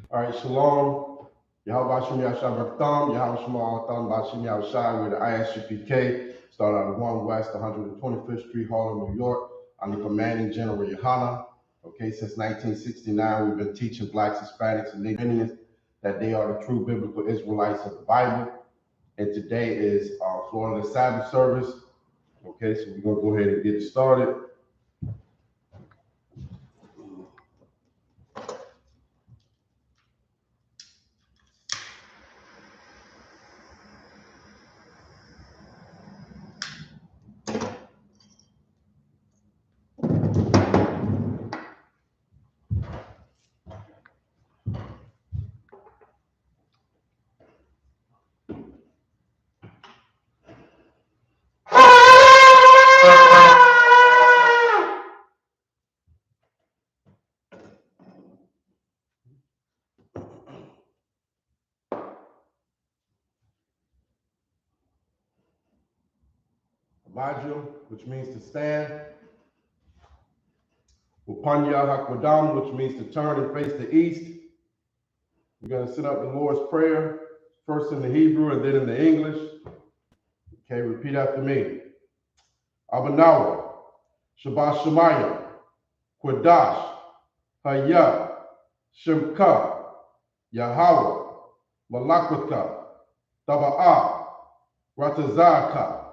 All right, Shalom. Yahweh Shem Yahshua Thumb, Yahweh Shema Thumb, Bashim Yahushai, we're the I.S.U.P.K. Start out of 1 West, 125th Street, Harlem, New York. I'm the commanding General Yohanna. Okay, since 1969, we've been teaching blacks, Hispanics, and Native Indians that they are the true biblical Israelites of the Bible. And today is Florida Sabbath service. Okay, so we're gonna go ahead and get started. Abajim, which means to stand. Upanya Hakwadam, which means to turn and face the east. We're going to set up the Lord's Prayer, first in the Hebrew and then in the English. Okay, repeat after me. Abanawa, Shabbat Shemaya, Kwadash, Haya, Shemka, Yahweh, Malakwaka, Taba'a, Ratazaka,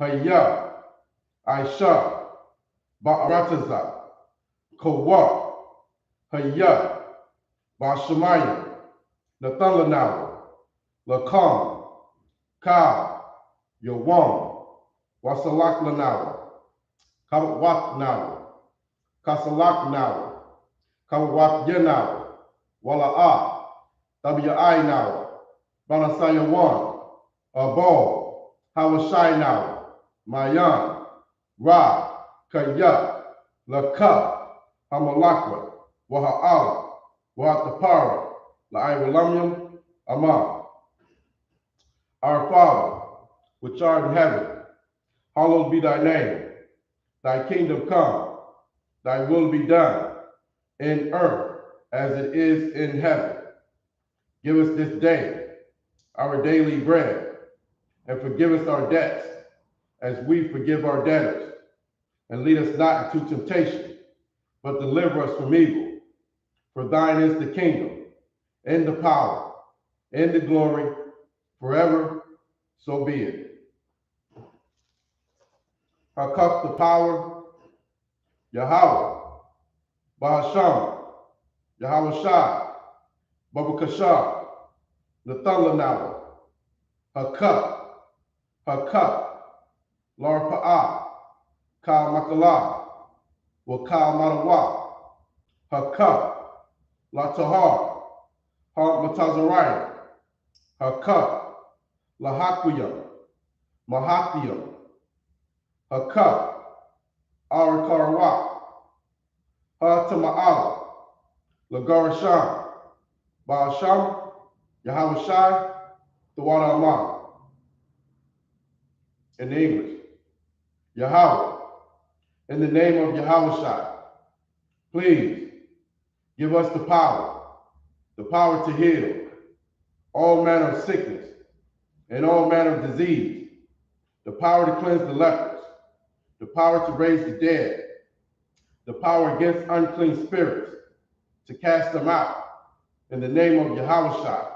Haya, Aisha, Ba'arataza, Kawa, Haya, Ba'Shemaya, Nathalanawa, Lakam, Ka, Yawam, Wasalak Lanawa, Kawat Nawa, Kasalak Nawa, Kawat Yenawa, Wala'a, Tabi'ai Nawa, Banasaya Wan, Abo, Hawashai Nawa, Mayan, Ra, Kaya, Laka, Hamalakwa, Waha'ala, Wahatapara, La'iwalamyam, Amam. Our Father, which art in heaven, hallowed be thy name. Thy kingdom come, thy will be done, in earth as it is in heaven. Give us this day our daily bread, and forgive us our debts, as we forgive our debtors. And lead us not into temptation, but deliver us from evil. For thine is the kingdom, and the power, and the glory, forever, so be it. Hakak the power, Yahweh, Bahasham, Yahweh Shai, Babakashah, Nathanawa, Hakak, Hakak, Larpa'a, Ka Makala, Waka Matawa, Hakak, Latahar, Har Matazariah, Hakak, Lahakwiyam, Mahathiyam, Hakak, Arakarawak, Ha-Tama'ala, Lagarasham, Ba'asham, Yahweh Shai, Tawada Amam. In English, Yahweh, in the name of Yahweh Shai, please give us the power to heal all manner of sickness and all manner of disease, the power to cleanse the lepers, the power to raise the dead, the power against unclean spirits, to cast them out, in the name of Yahweh Shai.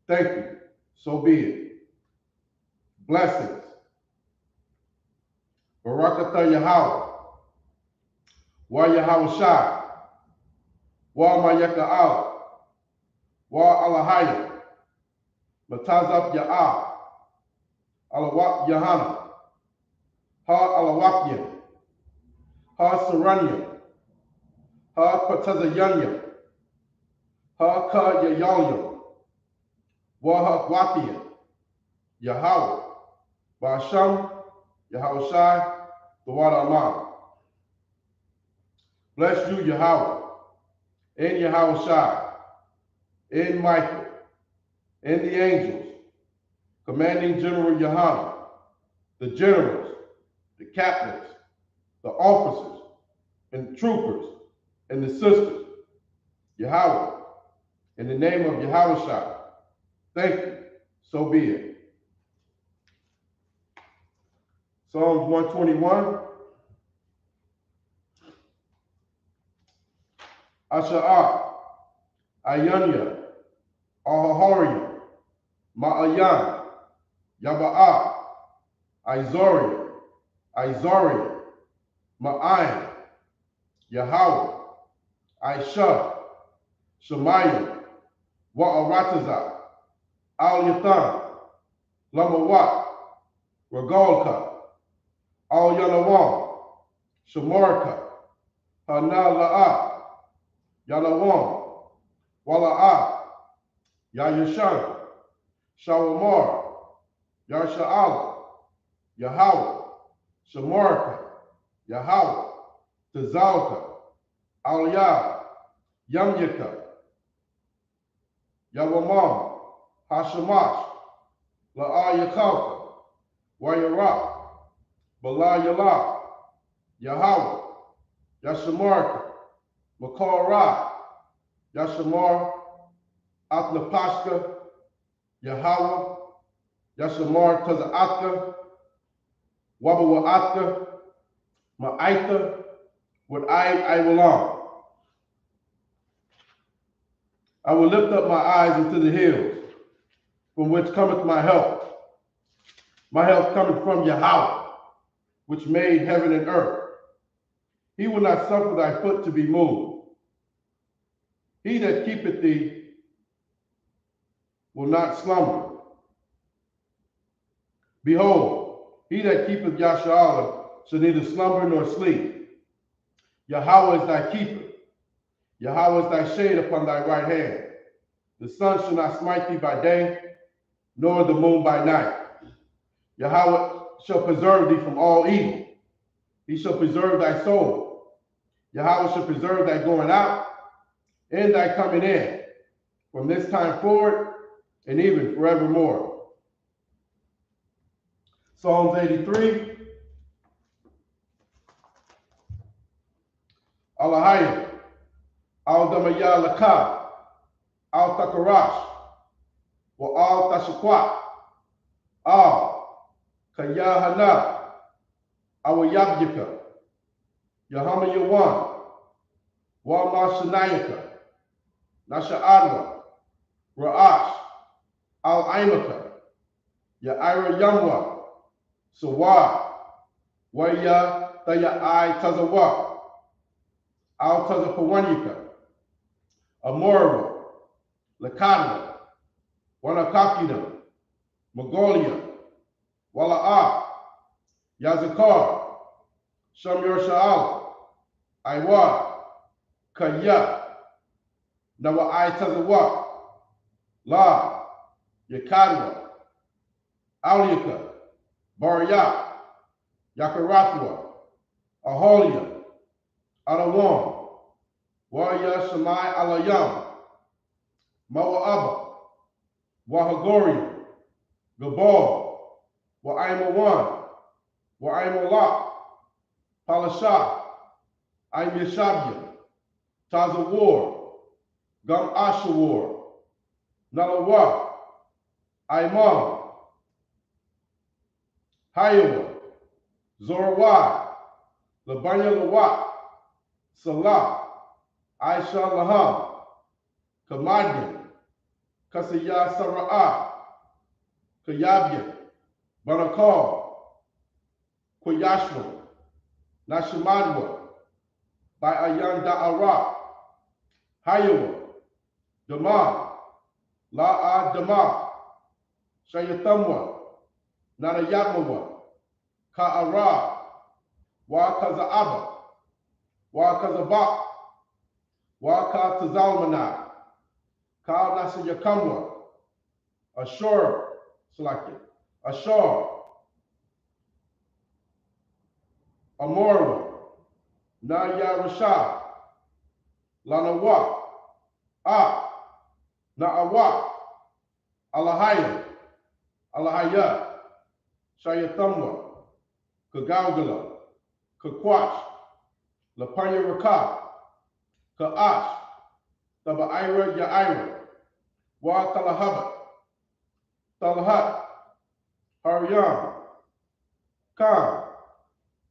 Thank you, so be it. Blessings. Barakatha Yahweh, Wa Yahweh Shai, Wa Mayeka Allah, Wa Alahaya, Matazap Ya'ah, Alawak Yahanna, Ha Alawakyam, Ha Saranyam, Ha Patazayanyam, Ha Ka Yayalyam, Wa Ha Gwathiam, Yahweh, Ba'asham, Yahweh Shai, Tawada Amam. Bless you, Yahweh, and Yahweh Shai, and Michael, and the angels, commanding General Yohanna, the generals, the captains, the officers, and the troopers, and the sisters, Yahweh, In the name of Yahushua. Thank you. So be it. Psalms 121. Asha'ah, Ayanya, Ahahoriya, Ma'ayan, Yaba'ah, Izoria, Ma'ayin, Yahweh, I.S.H.U.P.K, Shemayim, Wa'arataza, Al-Yathan, Lamawat, Regalka, Al-Yalawam, Shemarka, Hana-La'ah, Yalawam, Wala'ah, Yayashan, Shawamar, Yasha'ala, Yahweh, Shemarka, Yahweh, Tazalka, Al-Yah, Yamyaka, Yawamam, Hashamash, La'ayakalka, Wayarak, Bala Yahweh, Yashamarka, Makara, Yashamar, Atnapashka, Yahweh, Yashamar Tazaatka, Wabawaatka, Ma'aita, with I will on. I will lift up my eyes into the hills, from which cometh my help. My help cometh from Yahweh, which made heaven and earth. He will not suffer thy foot to be moved. He that keepeth thee will not slumber. Behold, he that keepeth Yashar'Allah shall neither slumber nor sleep. Yahweh is thy keeper. Yahweh is thy shade upon thy right hand. The sun shall not smite thee by day, nor the moon by night. Yahweh shall preserve thee from all evil. He shall preserve thy soul. Yahweh shall preserve thy going out and thy coming in, from this time forward and even forevermore. Psalms 83. Alahayim, Al-Damayah Lakah, Al-Takarash, wa Al-Tashakwat, Al-GEN.YAHANNA, I.S.U.P.K, Yahama Yawan, Wa-Ma-Shanayaka, Nasha'adwa, Ra'ash, Al-Aimaka, Ya'ira Yamwa, Sawa, Waya Taya'ai Tazawa, Al-Tazapawanyika, Amora, Lakadna, Wanakakina, Mongolia, Wala'ah, Yazakar, Shamyor Sha'ala, Iwa, Kaya, Nawa'ai Tazawa, La, Yakadwa, Aliyaka, Barya, Yakaratwa, Aholia, Alawam, Waya Shamai Alayam, Mawa'aba, Wahagoria, Gabal, Wa'aimawan, Wa'aimalak, Palasha, Aimyashabya, Tazawar, Gam Ashawar, Nalawa, Aimam, Hayawa, Zorawai, Labanya Lawak, Salah, Aisha Laham, Kamadyan, Kasaya Sara'ah, Kayabyan, Barakal, Kwayashwa, Nashamadwa, by Ayan Da'ara, Hayawa, Dama, La'a Dama, Shayatamwa, Nanayatmawa, Ka'ara, Wa Kaza'aba, Wa Kazabak, Wa Ka Tazalmana, Ka Nasayakamwa, Ashur, selected, Ashur, Amorwa, Naya Rashad, Lanawa, Na'awa, Alahaya, Alahaya, Shayatamwa, Kagaugala, Kakwash, Lapanya Raka, Ka'ash, Taba'ira Ya'ira, Wa Talahabat, Talahat, Haryam, Kam,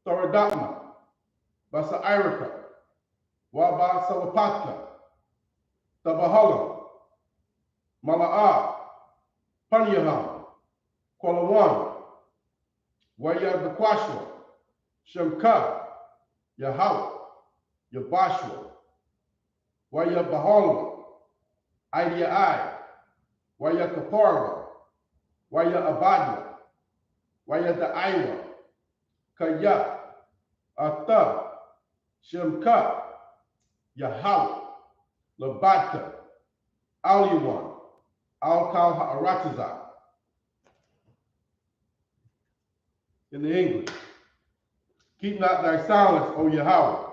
Thoradapma, Basa Irika, Waba Salapatka, Tabahalam, Mala'ah, Panyaham, Kwalawan, Waya Bequashwa, Shemka, Yahweh, Yabashwa, Waya Bahalwa, Idea I, Waya Kaparwa, Waya Abadwa, Waya Da'iwa, Kaya, Ata, Shemka, Yahweh, Labata, Aliwan, Al-Kal Ha'arataza. In the English, keep not thy silence, O Yahweh.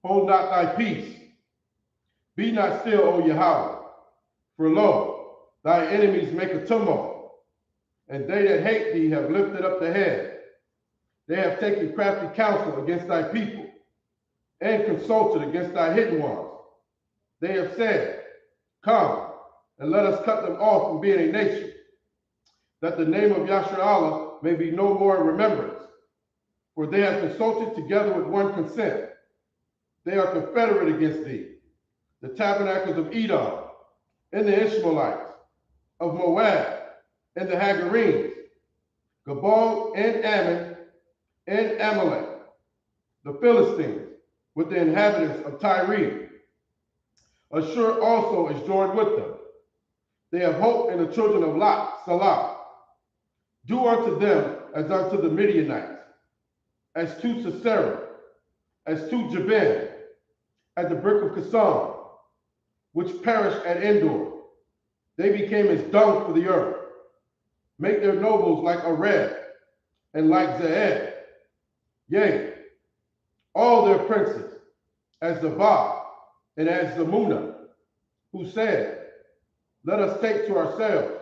Hold not thy peace. Be not still, O Yahweh. For lo, thy enemies make a tumult, and they that hate thee have lifted up the head. They have taken crafty counsel against thy people, and consulted against thy hidden ones. They have said, come, and let us cut them off from being a nation, that the name of Yasharallah may be no more in remembrance. For they have consulted together with one consent. They are confederate against thee, the tabernacles of Edom, and the Ishmaelites, of Moab, and the Hagarenes, Gabal, and Ammon, and Amalek, the Philistines, with the inhabitants of Tyre. Ashur also is joined with them. They have hope in the children of Lot, Salah. Do unto them as unto the Midianites, as to Sisera, as to Jabin, at the brick of Kasam, which perished at Endor. They became as dung for the earth. Make their nobles like Areb and like Zeed. Yea, all their princes, as Sabath and as Zamuna, who said, let us take to ourselves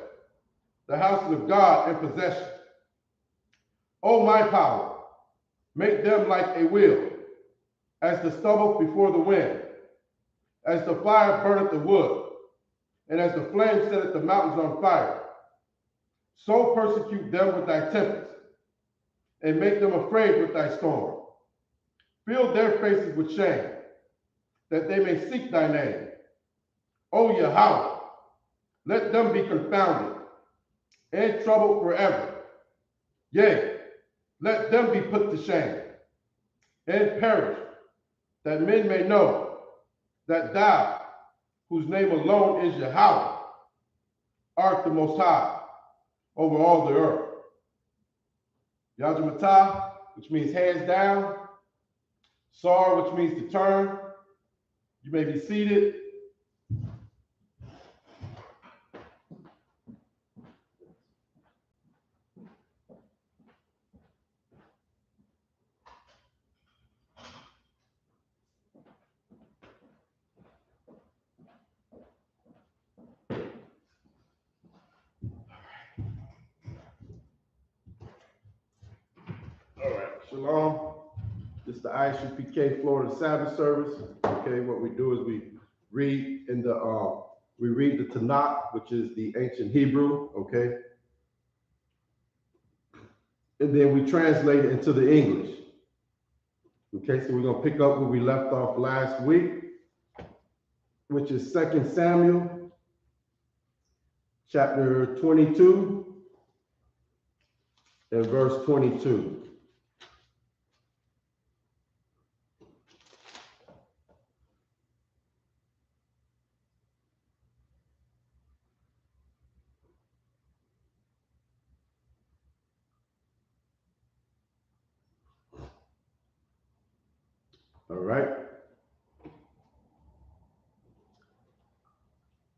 the house of God in possession. O my power, make them like a wheel, as the stubble before the wind, as the fire burneth the wood, and as the flame setteth the mountains on fire. So persecute them with thy tempest, and make them afraid with thy storm. Fill their faces with shame, that they may seek thy name. O Yahweh, let them be confounded and troubled forever. Yea, let them be put to shame and perish, that men may know that thou, whose name alone is Yahweh, art the Most High over all the earth. Yajamatah, which means hands down. Sar, which means to turn. You may be seated. All right, Shalom. This is the I.S.U.P.K. Florida Sabbath service. Okay, what we do is we read the Tanakh, which is the ancient Hebrew. Okay, and then we translate it into the English. Okay, so we're gonna pick up where we left off last week, which is 2 Samuel, chapter 22, and verse 22. All right.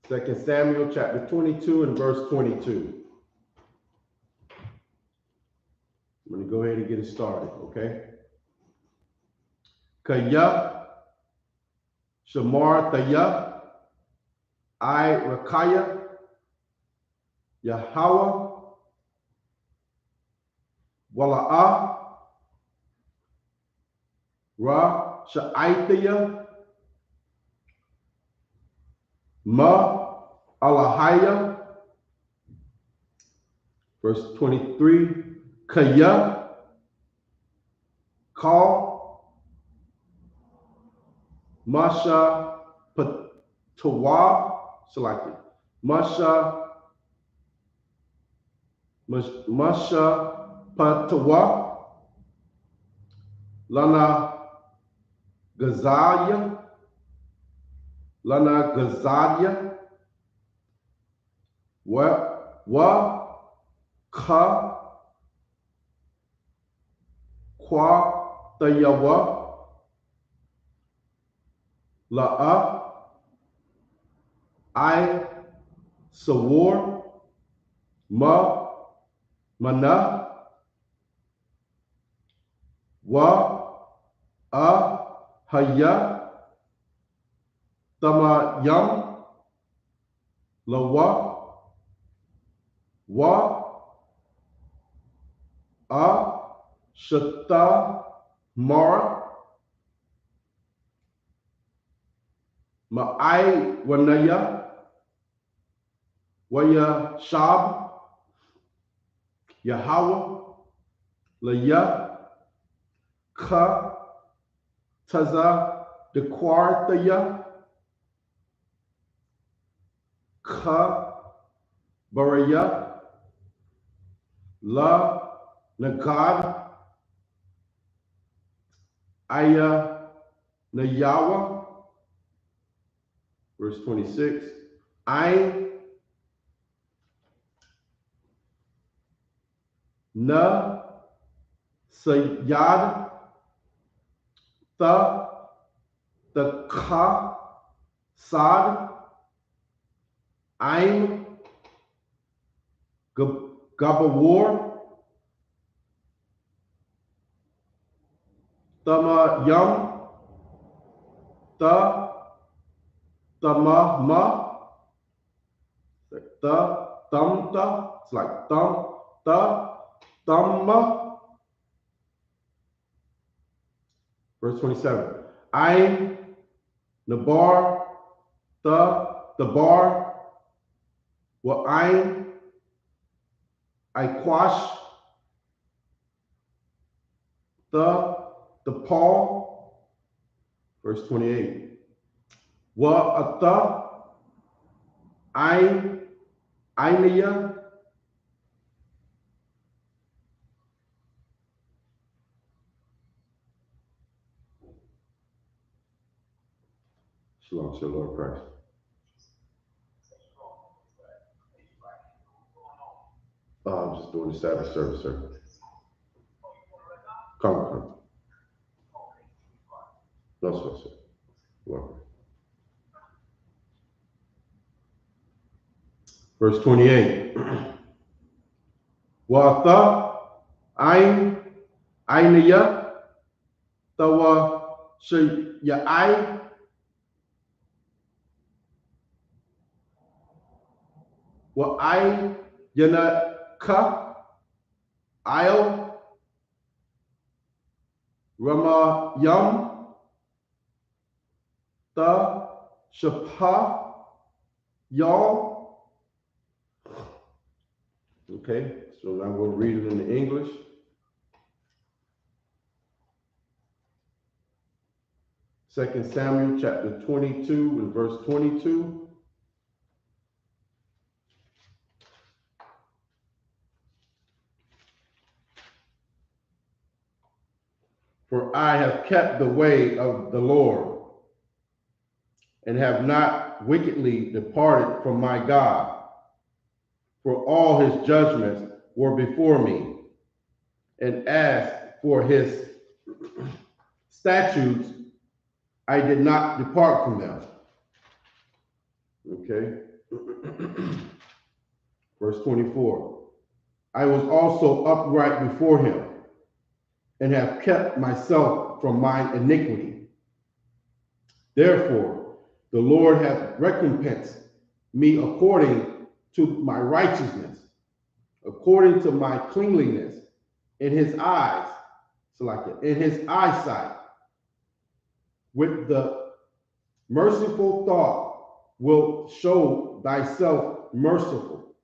2 Samuel chapter 22 and verse 22. I'm going to go ahead and get it started, okay? Kaya, Shamar Taya, I Rakaya, Yahweh, Wala'ah, Ra Sha'aitaya, Ma Alahaya. Verse 23, Kaya, Call, Masha, Patawa, selected. Masha Patawa, Lana Gazalia, Wa, Ka, Kwa, Tayawa, La'a, I, Sawar, Mana, Wa, Haya, Tama, Yam, Lawa, Wa, Shata, Mara, Ma'ai, Wanaya, Waya, Shab, Yahweh, Laya, Ka, Taza, Dekwartaya, Ka, Baraya, La, Nagad, Aya, Nayawa, verse 26, Ain, Na, Sayyad, the Ka, Sad, Aim, Gabawar, Tama Yam, Tamahma, Tamta, it's like Tamma, verse 27. Ain, Nabar, the bar, wa ain, Iquash, the Paul, verse 28. Wa ata, Ain, Ainia, Shalom, shalom, Lord Christ. I'm just doing the Sabbath service, sir. Come. No, sir. Welcome. Verse 28. Wa Ain, Ainia, Tawa Shayai, Wa Ain, Yana Ka, Ayo, Rama Yam, Ta Shapa, Y'all. Okay, so now we'll read it in the English. Second Samuel chapter 22 and verse 22. For I have kept the way of the Lord, and have not wickedly departed from my God. For all his judgments were before me, and as for his statutes, I did not depart from them. Okay. Verse 24. I was also upright before him, and have kept myself from mine iniquity. Therefore, the Lord hath recompensed me according to my righteousness, according to my cleanliness in his eyes, in his eyesight, with the merciful thought wilt show thyself merciful,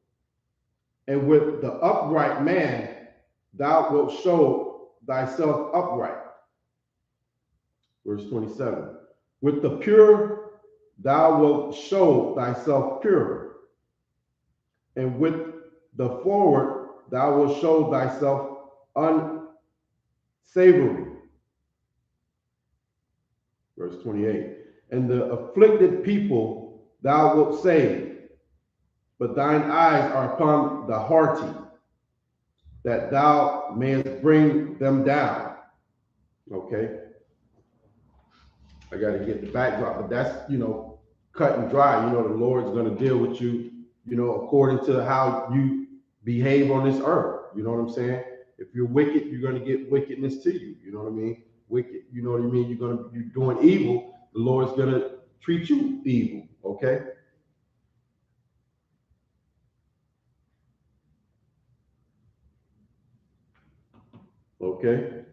and with the upright man thou wilt show thyself upright. Verse 27. With the pure thou wilt show thyself pure, and with the forward thou wilt show thyself unsavory. Verse 28. And the afflicted people thou wilt save, but thine eyes are upon the haughty, that thou mayest bring them down. Okay. I got to get the backdrop, but that's, cut and dry. The Lord's going to deal with you, according to how you behave on this earth. You know what I'm saying? If you're wicked, you're going to get wickedness to you. You know what I mean? Wicked, you know what I mean? You're doing evil. The Lord's going to treat you evil. Okay. Okay.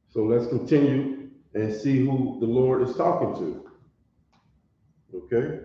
So let's continue and see who the Lord is talking to. Okay.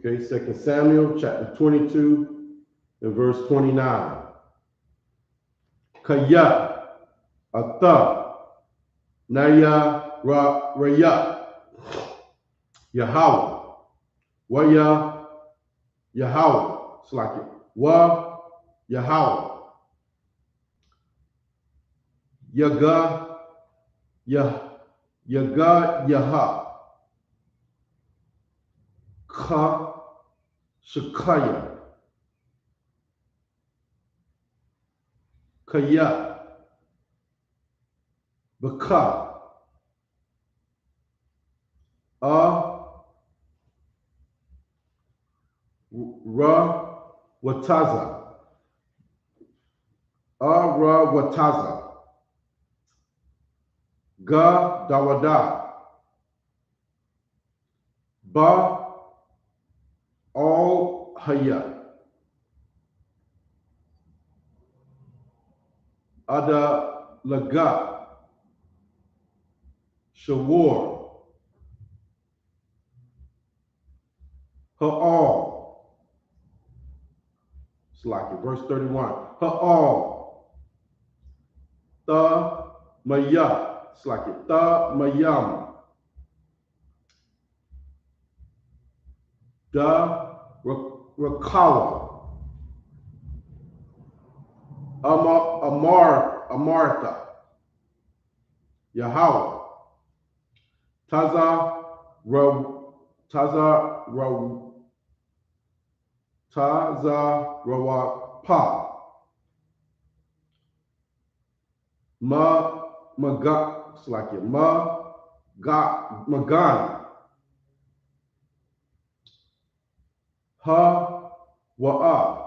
Okay, 2 Samuel chapter 22 and verse 29. Kaya, Atha, Naya, Raya, Yahweh, Waya, Yahweh. It's like it. Wa, Yahweh. Yaga, Yaga, Yaha. Ka, Shakaya. Kaya, Baka, Ra, Wataza, Ra, Wataza, Ga, Dawada, Ba, All, Haya, Ada, Laga, Shawar, Ha'al. It's like it. Verse 31. Ha'al. Tha Maya. It's like it. Tha Mayam. Da Rakawa. Amartha. Yahweh. Taza Rawapa. Magan. It's like it. Magan. Ha Wa'a.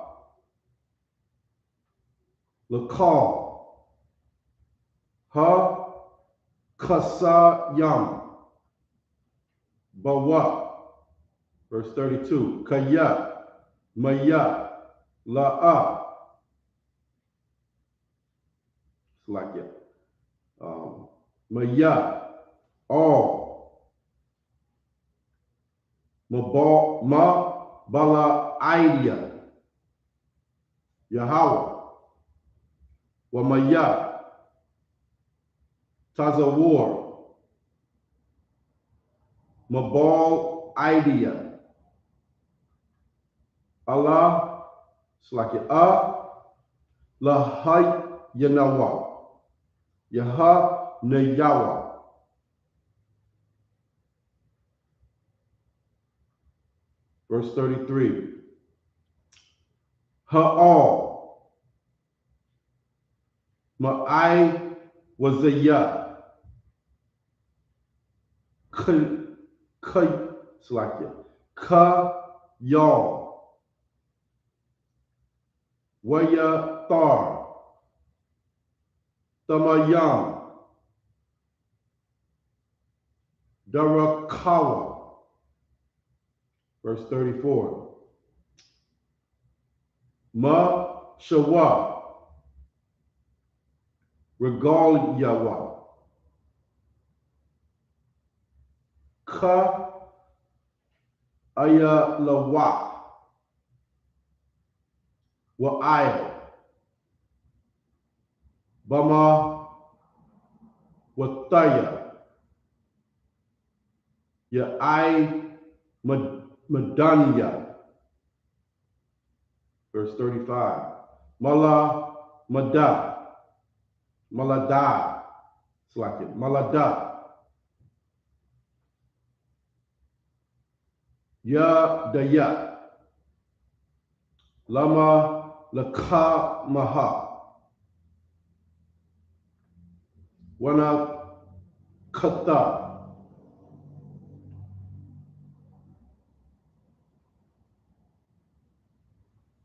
Lakal. Ha Kasayam. Bawa. Verse 32. Kaya. Maya. La'a. It's like it. Maya. All. Bala idea. Yahweh. Wamaya. Tazawar. Mabal idea. Allah. It's like it. Lahai Yanawa. Yaha Nayawa. Verse 33. Ha'al. Ma'ai was a ya. It's like it. Ka-yal, Wayathar, Thamayam, Darakawa. Verse 34. Ma-shawa, Regal Yawa, Ka-ayalawa, Wa'ayal, Bama Wataya, Ya'ai Madanya. Verse 35. Mala Mada, Malada, it's like it, Malada, Ya Daya, Lama Laka Maha, Wana Kata,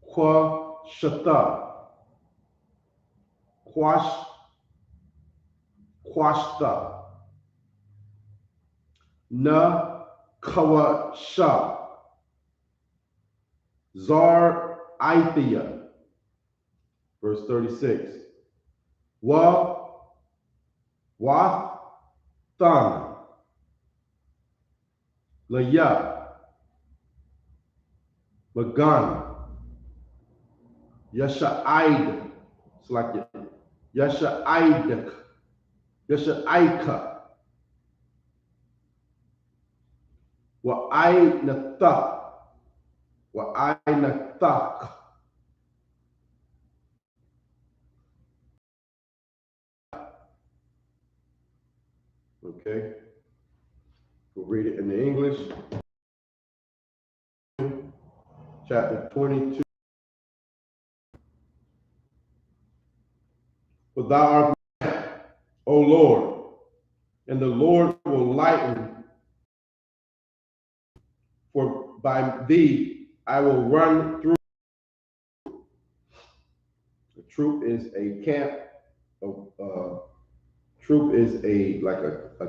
Kwa Shata, Kwashta, Na Kawasha, Zar Ithia. Verse 36. Wath Thana, Laya, Magan, Yasha'id, it's like it, Yasha'idek, Yasha'ika, Wa'ainatak, Wa'ainatak. Okay, we'll read it in the English. Chapter 22. For thou art my, O Lord, and the Lord will lighten, for by thee I will run through. A troop is a camp of troop is a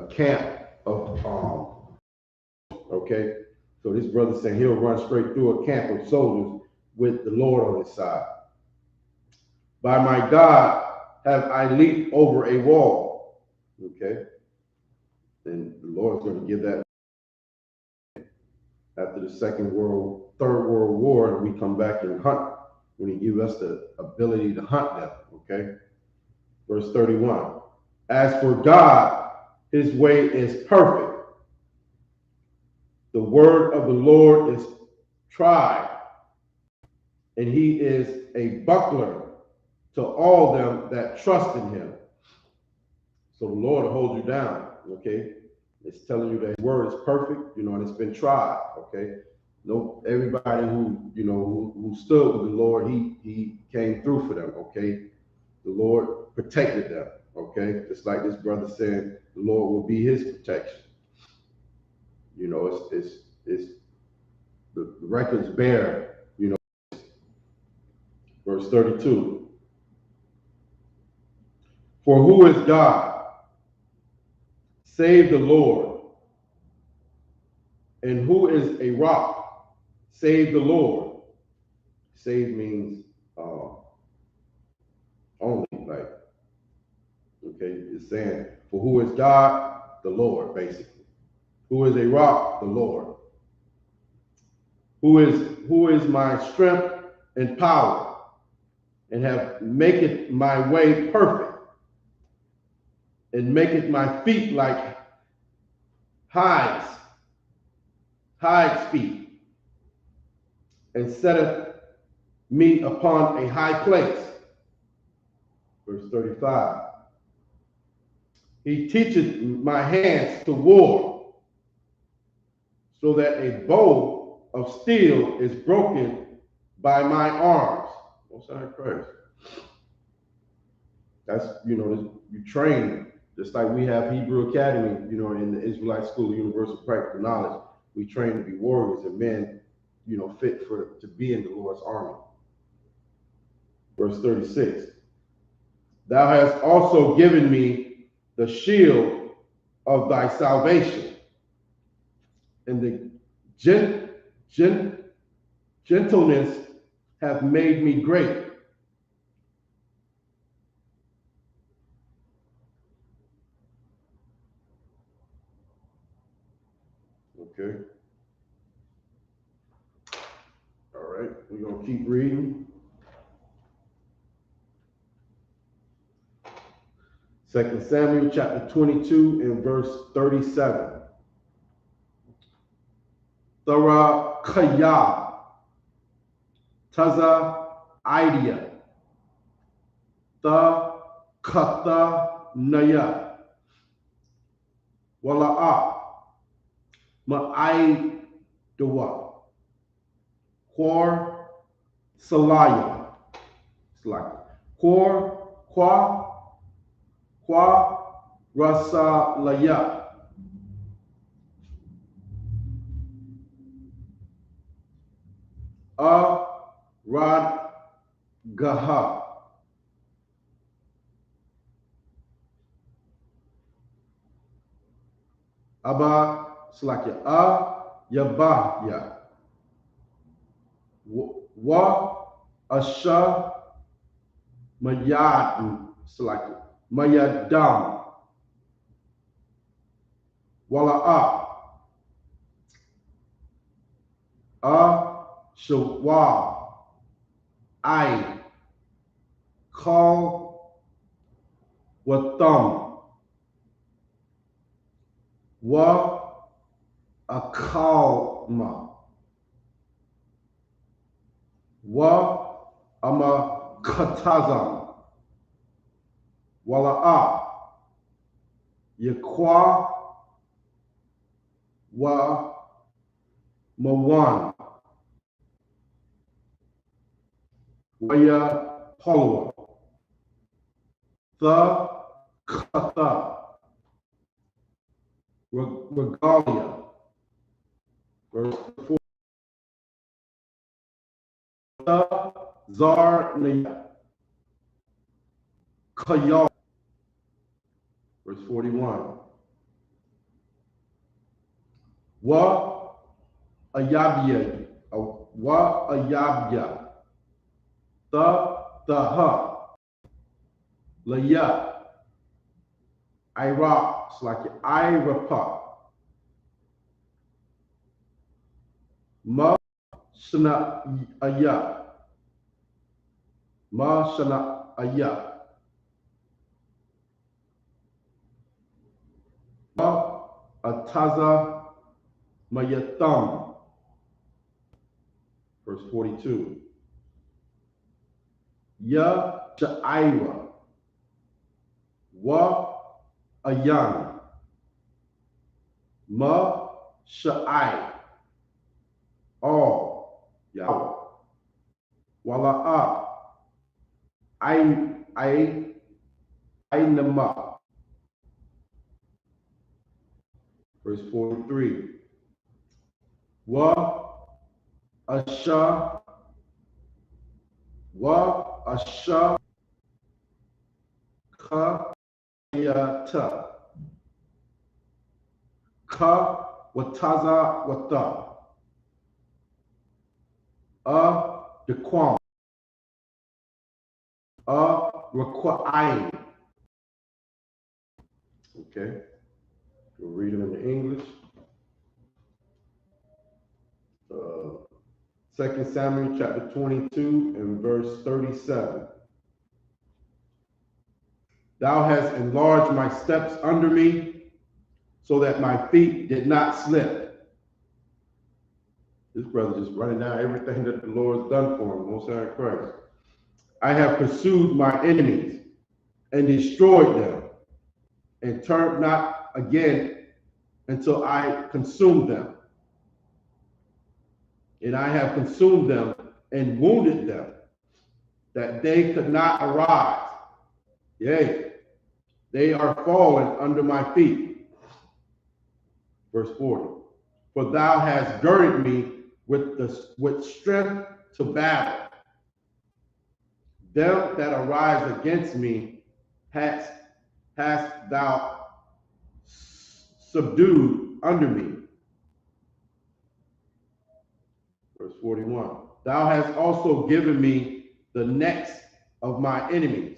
camp of okay. So this brother saying he'll run straight through a camp of soldiers with the Lord on his side. By my God have I leaped over a wall. Okay. And the Lord's going to give that after the Third World War, and we come back and hunt, when he gives us the ability to hunt them. Okay. Verse 31. As for God, his way is perfect. The word of the Lord is tried, and he is a buckler to all them that trust in him. So the Lord will hold you down, okay? It's telling you that his word is perfect, and it's been tried, okay? No, everybody who stood with the Lord, he came through for them, okay? The Lord protected them, okay? Just like this brother said, the Lord will be his protection. It's the records bear, verse 32. For who is God? Save the Lord. And who is a rock? Save the Lord. Save means only, like, okay, it's saying, for who is God? The Lord, basically. Who is a rock? The Lord. Who is my strength and power, and have maketh my way perfect, and maketh my feet like hides feet, and setteth me upon a high place. Verse 35. He teacheth my hands to war, so that a bow of steel is broken by my arms. Most High Christ. That's, you train, just like we have Hebrew Academy, in the Israelite School of Universal Practical Knowledge. we train to be warriors and men, fit to be in the Lord's army. Verse 36. Thou hast also given me the shield of thy salvation, and the gentleness hath made me great. Okay. All right, we're going to keep reading. 2 Samuel chapter 22 and verse 37. Tharakaya, Taza Idea, Tha Katha Naya, Wala'a, Ma'aidawa, Quar Salaya, Quar Qua Rasalaya, Rad Gaha, Abba Slakia, Yabahya, Wa Asha Mayad Slakia, Mayadam, Wala'a, Shawa, I call Watham, Wa Akalma, Wa Amakatazam, Wala'a, Yakwa, Wa Mawan, Waya Polwa, The Katha, Regalia, verse 4. The Zar Naya, Kayal, verse 41. Wa Ayabya, Wa Ayabya, the Laya, Iraq, it's like Irapa, Ma Shana Aya, Ma Shana Aya, Ma Ataza Mayatham, verse 42. Ya Sha'ira, Wa Ayan, Ma Sha'ai, all Yahweh, Wala'a, Ainama, verse 43. Wa Asha, Kayata, Ka Wataza Wata, Dequam, Require. Okay, we'll read them in the English. 2 Samuel chapter 22 and verse 37. Thou hast enlarged my steps under me, so that my feet did not slip. This brother just running down everything that the Lord's done for him, Most High Christ. I have pursued my enemies and destroyed them, and turned not again until I consumed them. And I have consumed them and wounded them, that they could not arise. Yea, they are fallen under my feet. Verse 40. For thou hast girded me with strength to battle. Them that arise against me hast thou subdued under me. Verse 41. Thou hast also given me the necks of my enemies,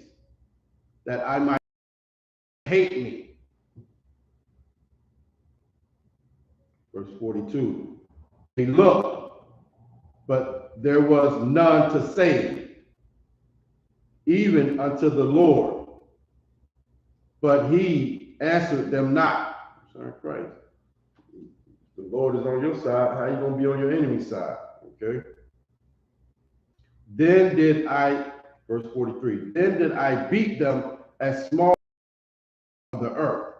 that I might hate me. Verse 42. He looked, but there was none to save, even unto the Lord. But he answered them not. Sorry, Christ. The Lord is on your side. How you going to be on your enemy's side? Okay. Then did I, verse 43, then did I beat them as small of the earth.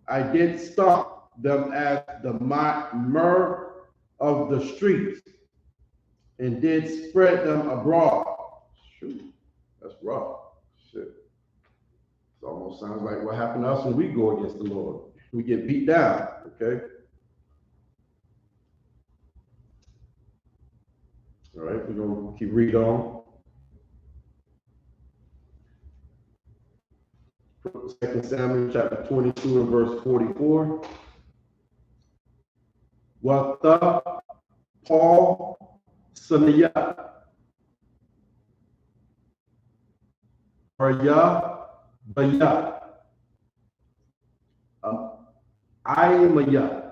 I did stomp them as the mire of the streets, and did spread them abroad. Shoot, that's rough. Shit. It almost sounds like what happened to us when we go against the Lord. We get beat down, okay? All right, we're going to keep reading on. 2 Samuel chapter 22 and verse 44. Wata Paul Sanaya Arya Baya Ayamaya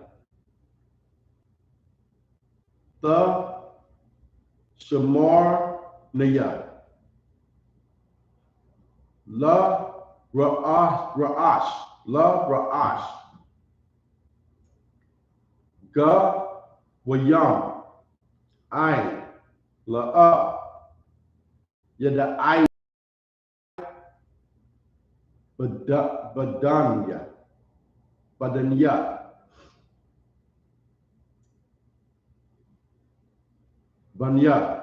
the Shamar Naya La Ra'ash La Ra'ash Ga Wayam Ain La Yada I Badanya Banya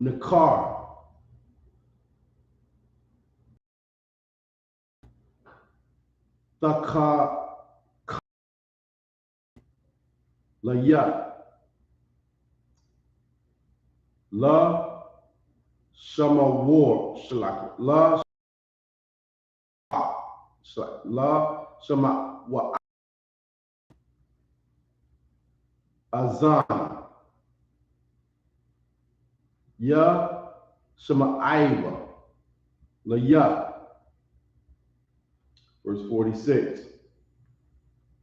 Nakar Taka Laya La Shamawar Shalak La La Shama Wa Azan Ya Shama Aiva Laya. Verse 46.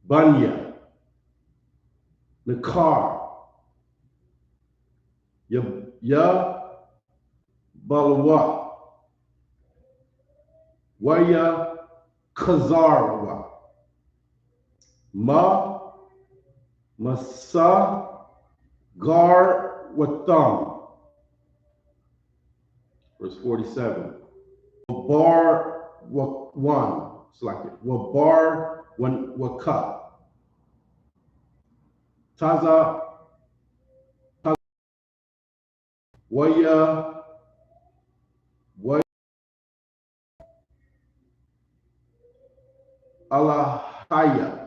Banya Nakar Ya Balwa Waya Kazarwa Masa Gar Watham. Verse 47. Wabar one. It's like it. Wabar one waka. Taza Waya Alahaya.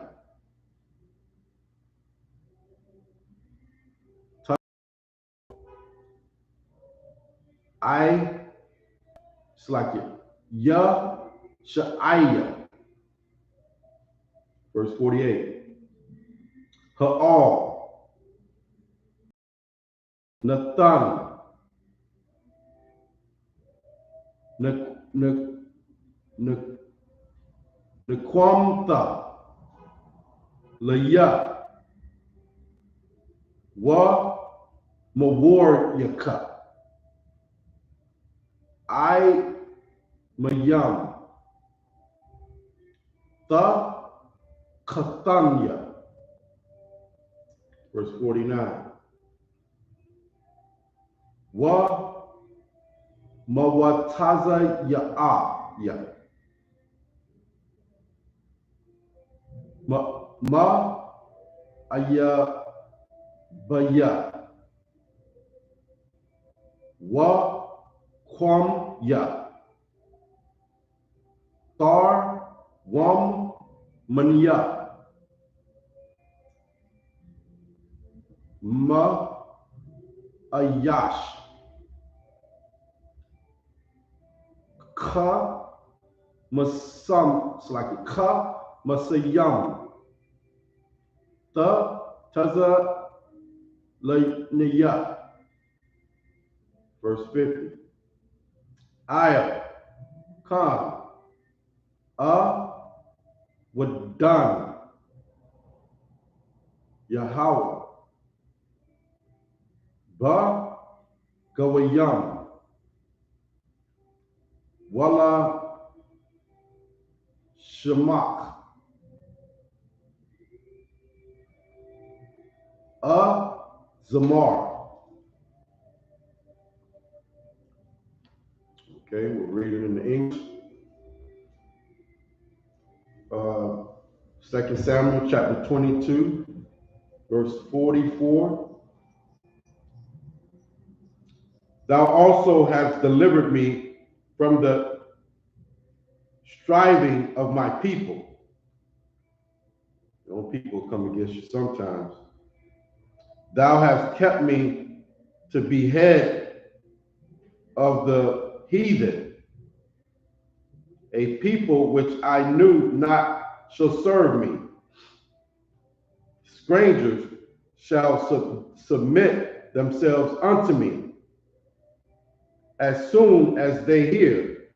It's like it. Ya Sha'aya. Verse 48. Ha'al. Nathan. Nakwamta. Laya. Wa Mawar Yaka. I Mayam. Ta Katanya. Verse 49. Wa Mawataza Ya. Ma Aya Baya Wa Kwam Ya Thar Wam Mania Ma Ayash Ka Masam, it's like a Ka Masayam Ta Taza Niya. Verse 50. Aya Khan Wadan Yahweh Ba Gawayam Wala Shamak Zamar. Okay, we'll read it in the English. 2 Samuel chapter 22, verse 44. Thou also hast delivered me from the striving of my people. You know, people come against you sometimes. Thou hast kept me to be head of the heathen. A people which I knew not shall serve me. Strangers shall submit themselves unto me. As soon as they hear,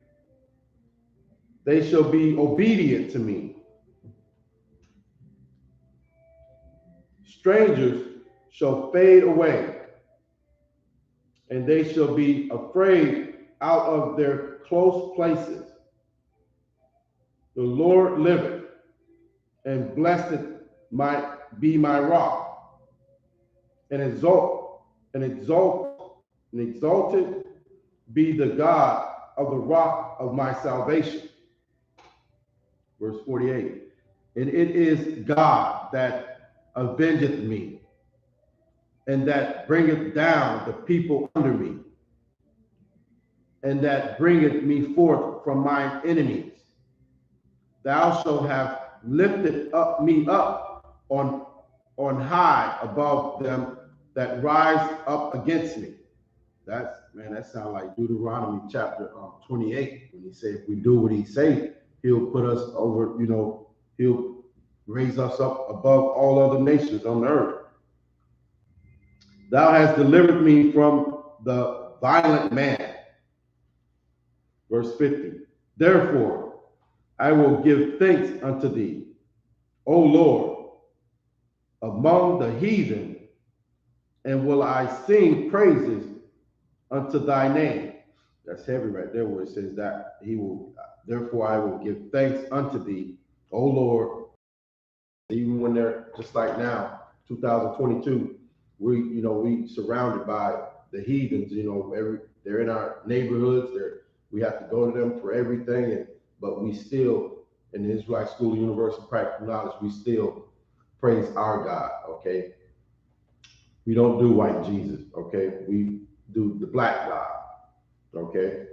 they shall be obedient to me. Strangers shall fade away, and they shall be afraid out of their close places. The Lord liveth, and blessed might be my rock, and exalted be the God of the rock of my salvation. Verse 48. And it is God that avengeth me, and that bringeth down the people under me, and that bringeth me forth from mine enemies. Thou shalt have lifted up me up on high above them that rise up against me. That sounds like Deuteronomy chapter 28, when he said, if we do what he say, he'll put us over, he'll raise us up above all other nations on the earth. Thou hast delivered me from the violent man. Verse 50. Therefore, I will give thanks unto thee, O Lord, among the heathen, and will I sing praises unto thy name. That's heavy right there, where it says that therefore I will give thanks unto thee, O Lord. Even when they're just like now, 2022, we surrounded by the heathens, they're in our neighborhoods, we have to go to them for everything, but we still, in the Israelite School of Universal Practical Knowledge, we still praise our God, okay? We don't do white Jesus, okay? We do the black God, okay?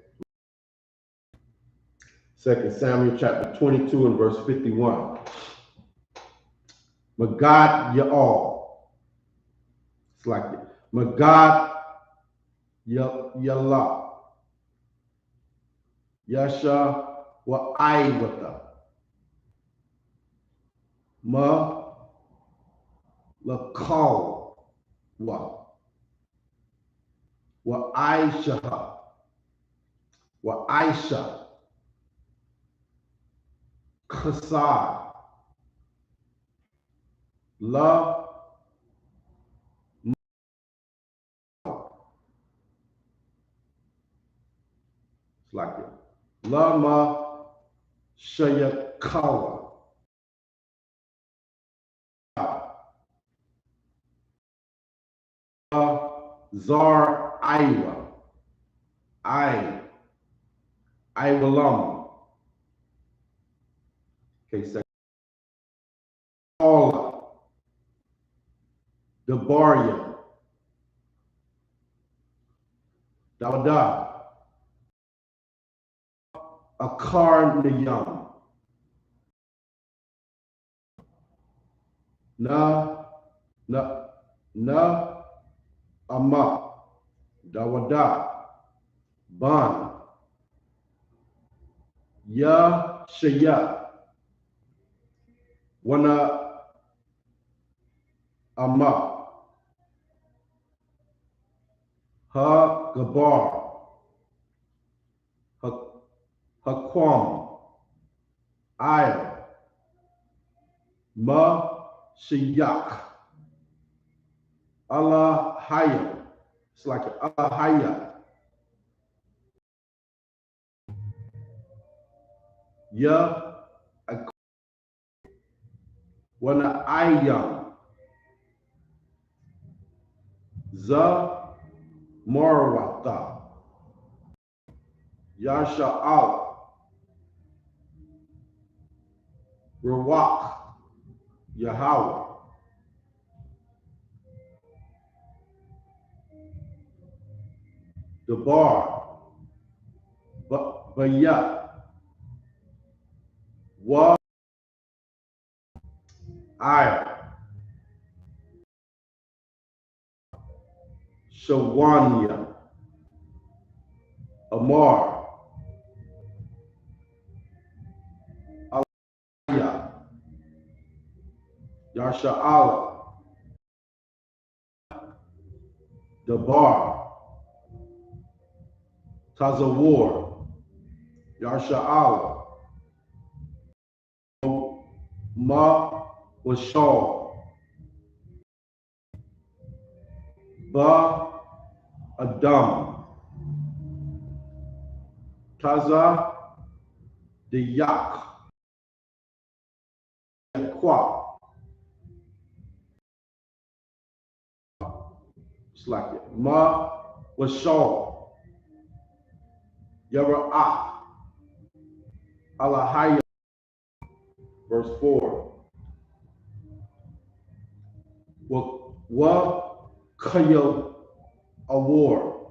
2 Samuel chapter 22 and verse 51. Magad Ya'al. It's like it. Magad Yallah. Yasha wa Aiwata. Ma Lakal wa Aisha wa Aisha Khasar La it's like it. Lama Shayakawa. Zar Iwa. Iwalam. Okay, second. Paula. Dabaria. Dawada. Akarnayam. Na ama dawada ban ya shaya wana ama ha gabar hakwam I ma shayak Allah Hayya. It's like Allah Hayya. Ya wana ayam za marwata yasha al rawak Yahweh Dabar Baya Wa I Shawanya Amar Alaya Yasha'ala Dabar Tazawar Yasha'ala Ma Washal Ba Adam Taza the Yak Kwa. It's like it. Ma Washal Yara'ah Alahaya. Verse 4. Wa Kayal Awar.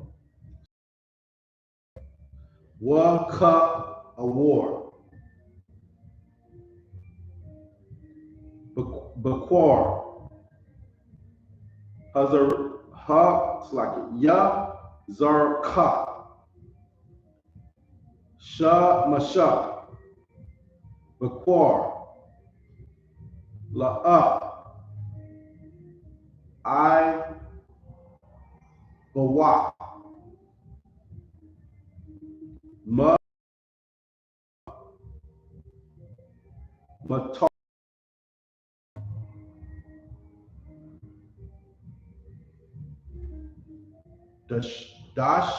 Wa Ka Awar. Bakwar. Hazar Ha, it's like it. Ya Zar Ka. Sha Masha. Bakwar. La'a. I Bawa. Ma Mata. Dash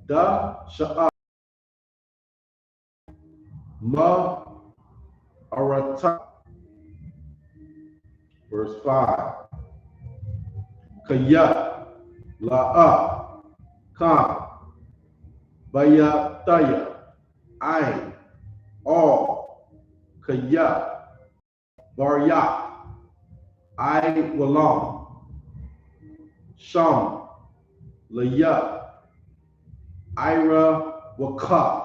Da Sha'a. Ma Arata. Verse 5. Kaya La'a Ka Baya Taya I All Kaya Barya I Walam Sham Laya Ira Waka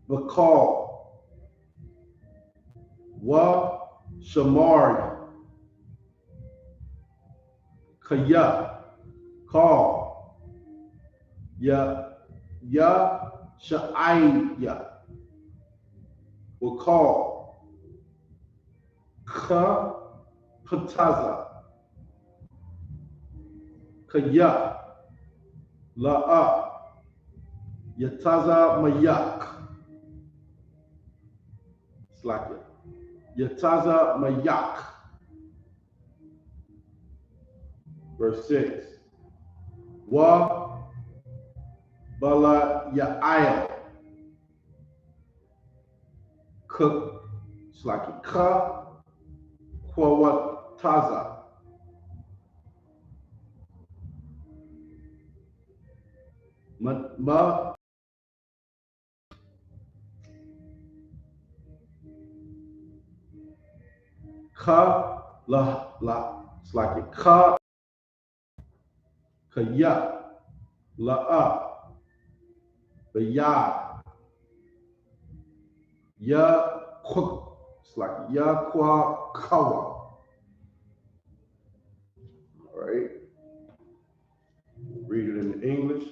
Bakal Wa Shamari Kaya Call Ya Sha'aya Wakal Ka Pataza Kaya La'a Yataza Mayak. It's like it. Yataza Mayak. Verse 6. Wa Bala Ya'ayel. Cook. It's like it. Ka Kwawataza. Ma Ka La. It's like it. Ka Kaya La'a Baya It's like Yaquakawa. All right. Read it in English.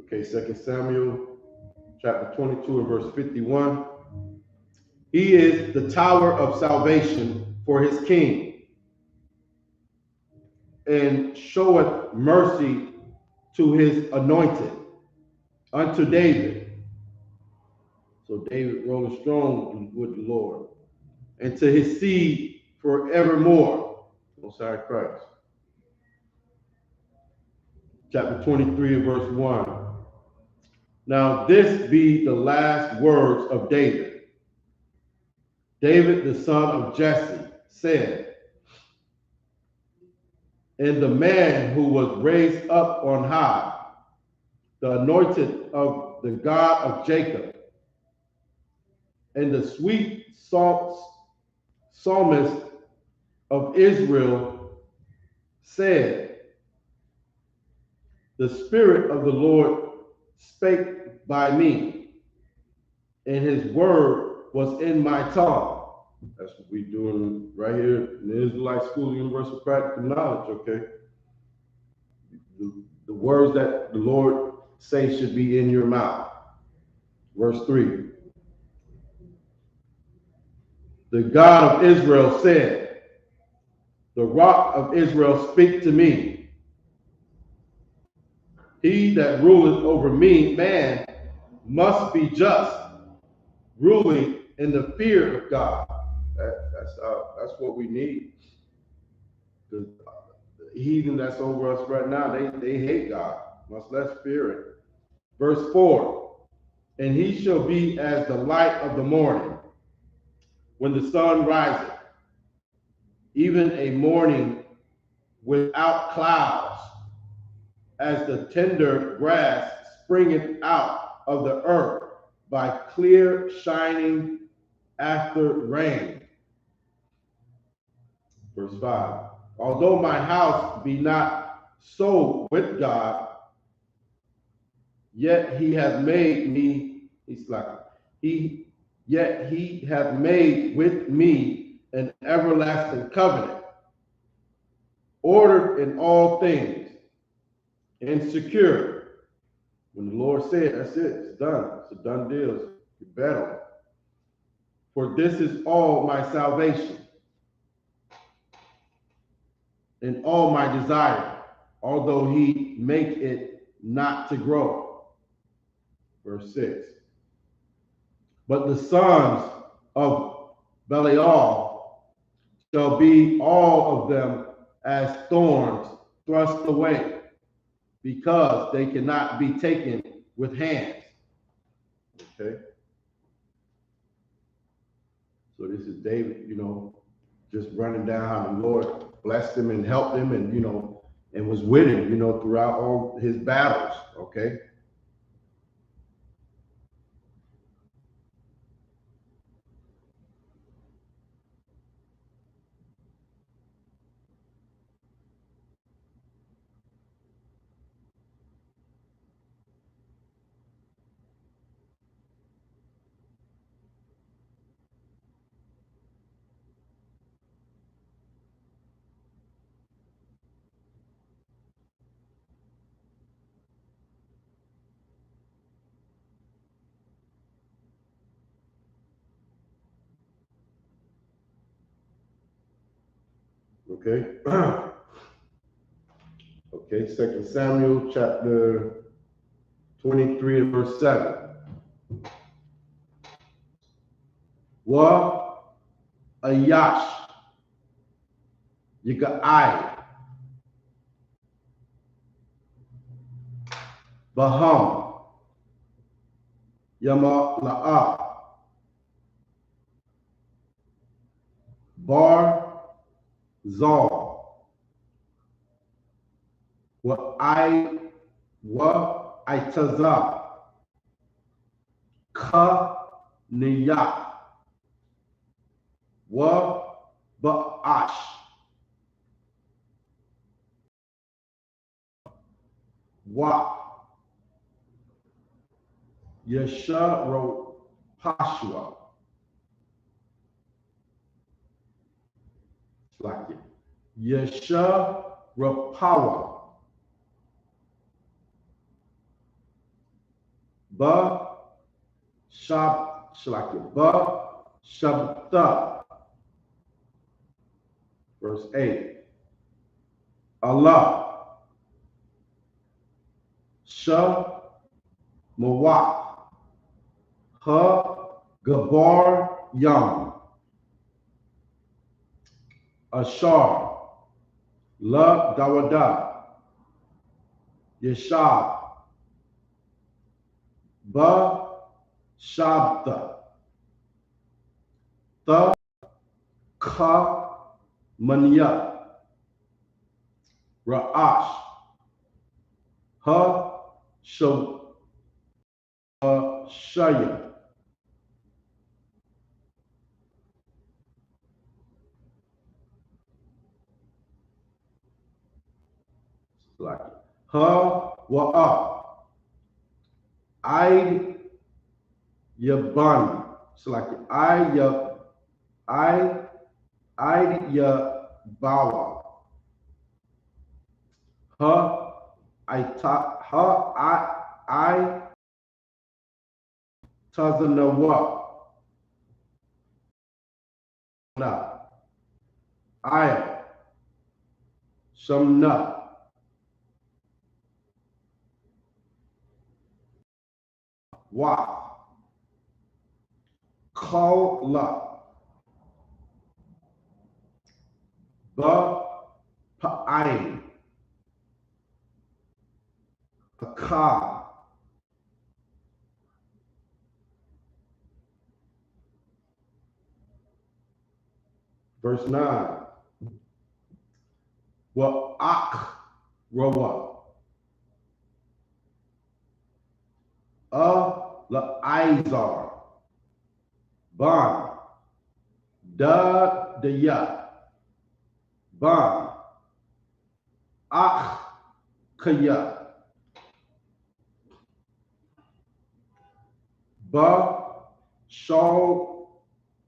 Okay, 2 Samuel chapter 22 and verse 51. He is the tower of salvation for his king, and showeth mercy to his anointed, unto David. So David rose strong with the Lord, and to his seed forevermore. Most High Christ. Chapter 23 and verse 1. Now this be the last words of David. David, the son of Jesse, said, and the man who was raised up on high, the anointed of the God of Jacob, and the sweet psalmist of Israel, said, the Spirit of the Lord spake by me, and his word was in my tongue. That's what we're doing right here in the Israelite School of Universal Practical Knowledge, okay? The words that the Lord say should be in your mouth. Verse 3. The God of Israel said, the rock of Israel speak to me. He that ruleth over me, man, must be just, ruling in the fear of God. That's what we need. The heathen that's over us right now, they hate God, much less fear it. Verse 4, and he shall be as the light of the morning, when the sun riseth, even a morning without clouds, as the tender grass springeth out of the earth by clear shining after rain. Verse 5, although my house be not so with God, yet he hath made me, yet he hath made with me an everlasting covenant, ordered in all things, and secure. When the Lord said, that's it, it's done. It's a done deal. It's better. For this is all my salvation and all my desire, although he make it not to grow. Verse 6. But the sons of Belial shall be all of them as thorns thrust away, because they cannot be taken with hands. Okay. So this is David, just running down how the Lord blessed him and helped him, and and was with him, throughout all his battles. Okay. Okay. Okay, 2 Samuel chapter 23 and verse 7. Wa ayash yika'ai baham yama la'a bar zal wa itaza ka niya wa ba'ash wa Yesharopashua. Like it. Yesharopawa. Ba Shab Shalaki. Ba Shabta. Verse 8. Allah. Sha Mawak. Ha Gabar Yam. Ashar. La Dawada. Yeshab. Ba Shabta. Ta Ka Manya. Ra'ash. Ha Shaya. Like Ha Wa'a. I Yaban. It's like I Yabawa. Ha I Tazanawa. Na. I Shamna. Wa. Kala. Ba Pa'ain. Ka. Verse 9. Wa'ak Rawa. La Izar. Ban. Da ya. Ban. Ach Kaya. Ba Shaw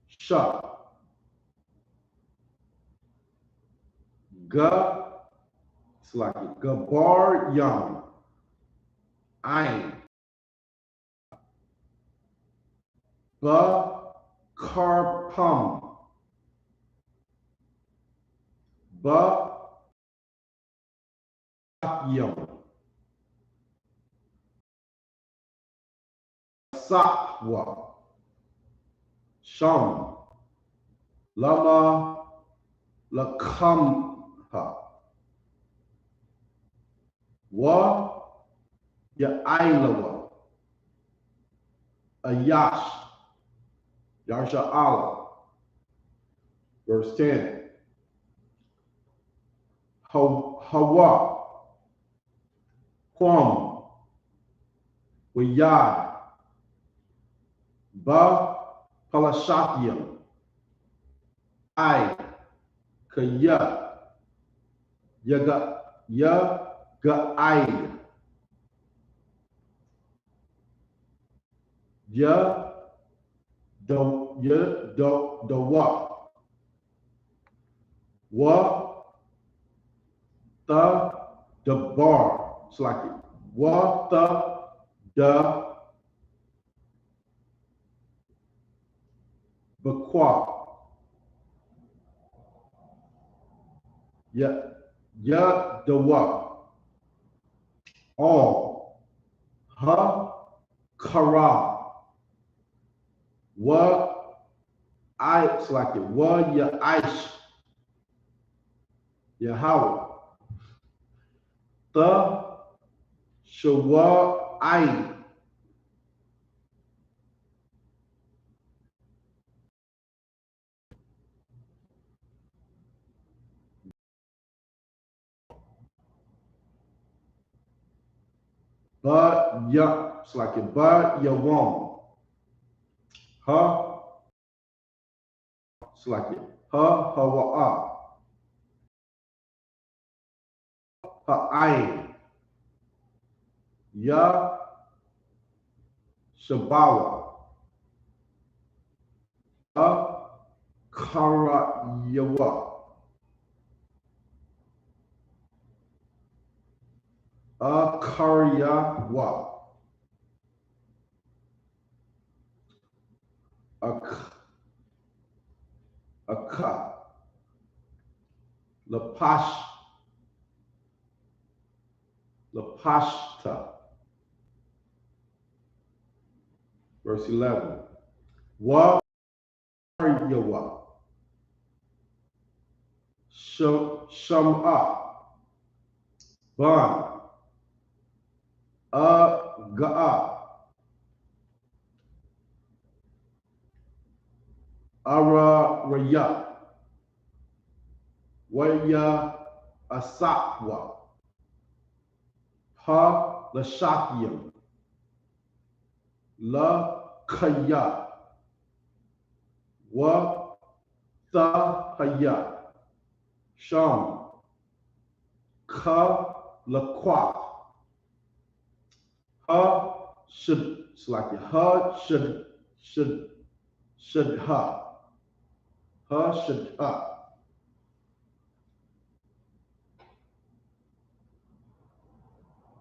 Sha. Ga. It's like Gabar Yam. Ain. Ba Karpam. Ba Yam. Sakwa. Sham. Lama Lakamha. Wa Ya'ailawa. Ayash. Yarsha Allah. Verse 10. Hawa. Kwam. Wiyad. Ba Palashatyam. I Kaya. Ga'aid. The what? The bar. It's like it. What the Bakwa. The what? All. Ha Kara. What it's like it. What ya ice. Yahweh. The Shawa I. But ya, it's like it. But ya won't. Huh? It's like it. Ha Hawa'a. Ha I. Ya Shabawa, Akarayawa, Akaryawa, Aka, Lapashta. Verse 11. Wa Yawa, Sham'a, Ban, Ga'a, Araraya, Waya Asakwa, Ha Lashakyam, La Kaya, Wa Thahaya, Sham, Ka Lakwa, Ha should, it's like Ha should ha, Ha should ha,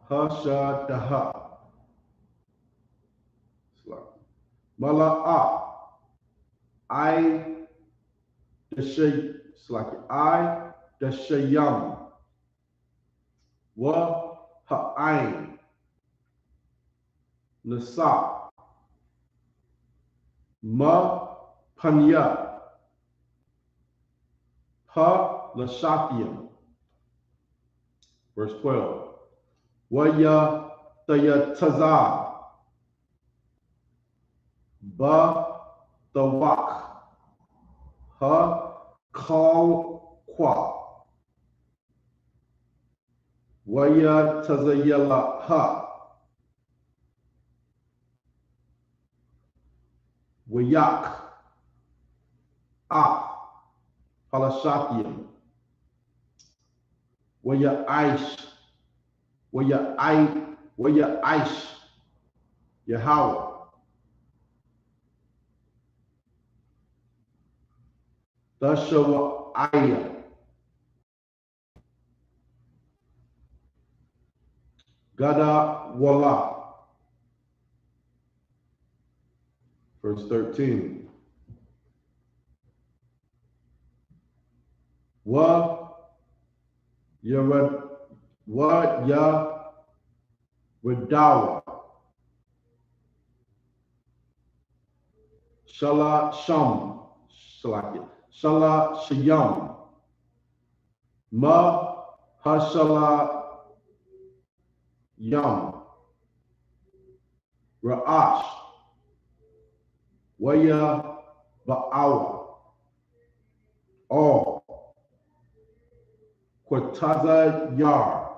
Ha shadaha, it's like Mala'a, I the shay, it's like I the shayam, Wa ha'ain, Nasa, Ma panya, Ha lashatyam. Verse 12. Waya tayataza, Ba tawak, Ha kal kwa, Waya tazayala ha, Wayak, Halashakyam, Waya Aish, Waya Aish, Yahweh, Dashawa Aya, Gada Wala. Verse 13. Wa Yarad, Wa Ya Radawa, Shala Sham, Shala Shayam, Ma Hashala Yam, Ra'ash, Waya Ba'awa, All, Quataza Yar,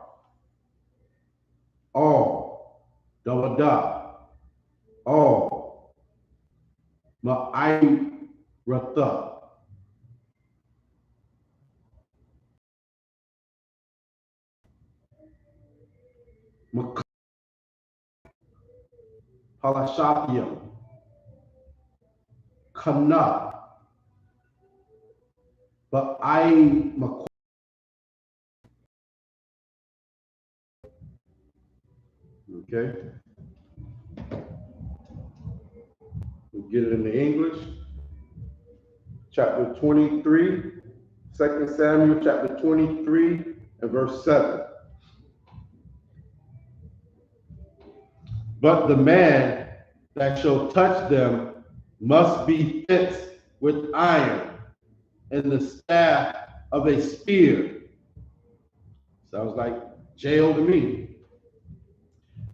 All, Dawada, All, Ma'ai Ratha, Halashakyam, Kana, Ba'ai Makwa. Okay, we'll get it in the English. Chapter 23, 2 Samuel chapter 23 and verse 7. But the man that shall touch them must be fenced with iron, and the staff of a spear. Sounds like jail to me.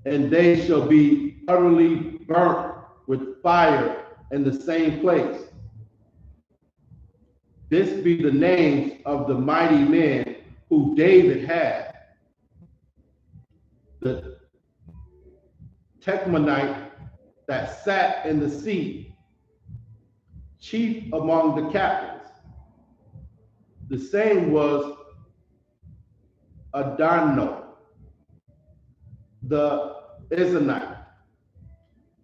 And they shall be utterly burnt with fire in the same place. This be the names of the mighty men who David had. The Techmonite that sat in the seat, chief among the captains. The same was Adano, the Israelite,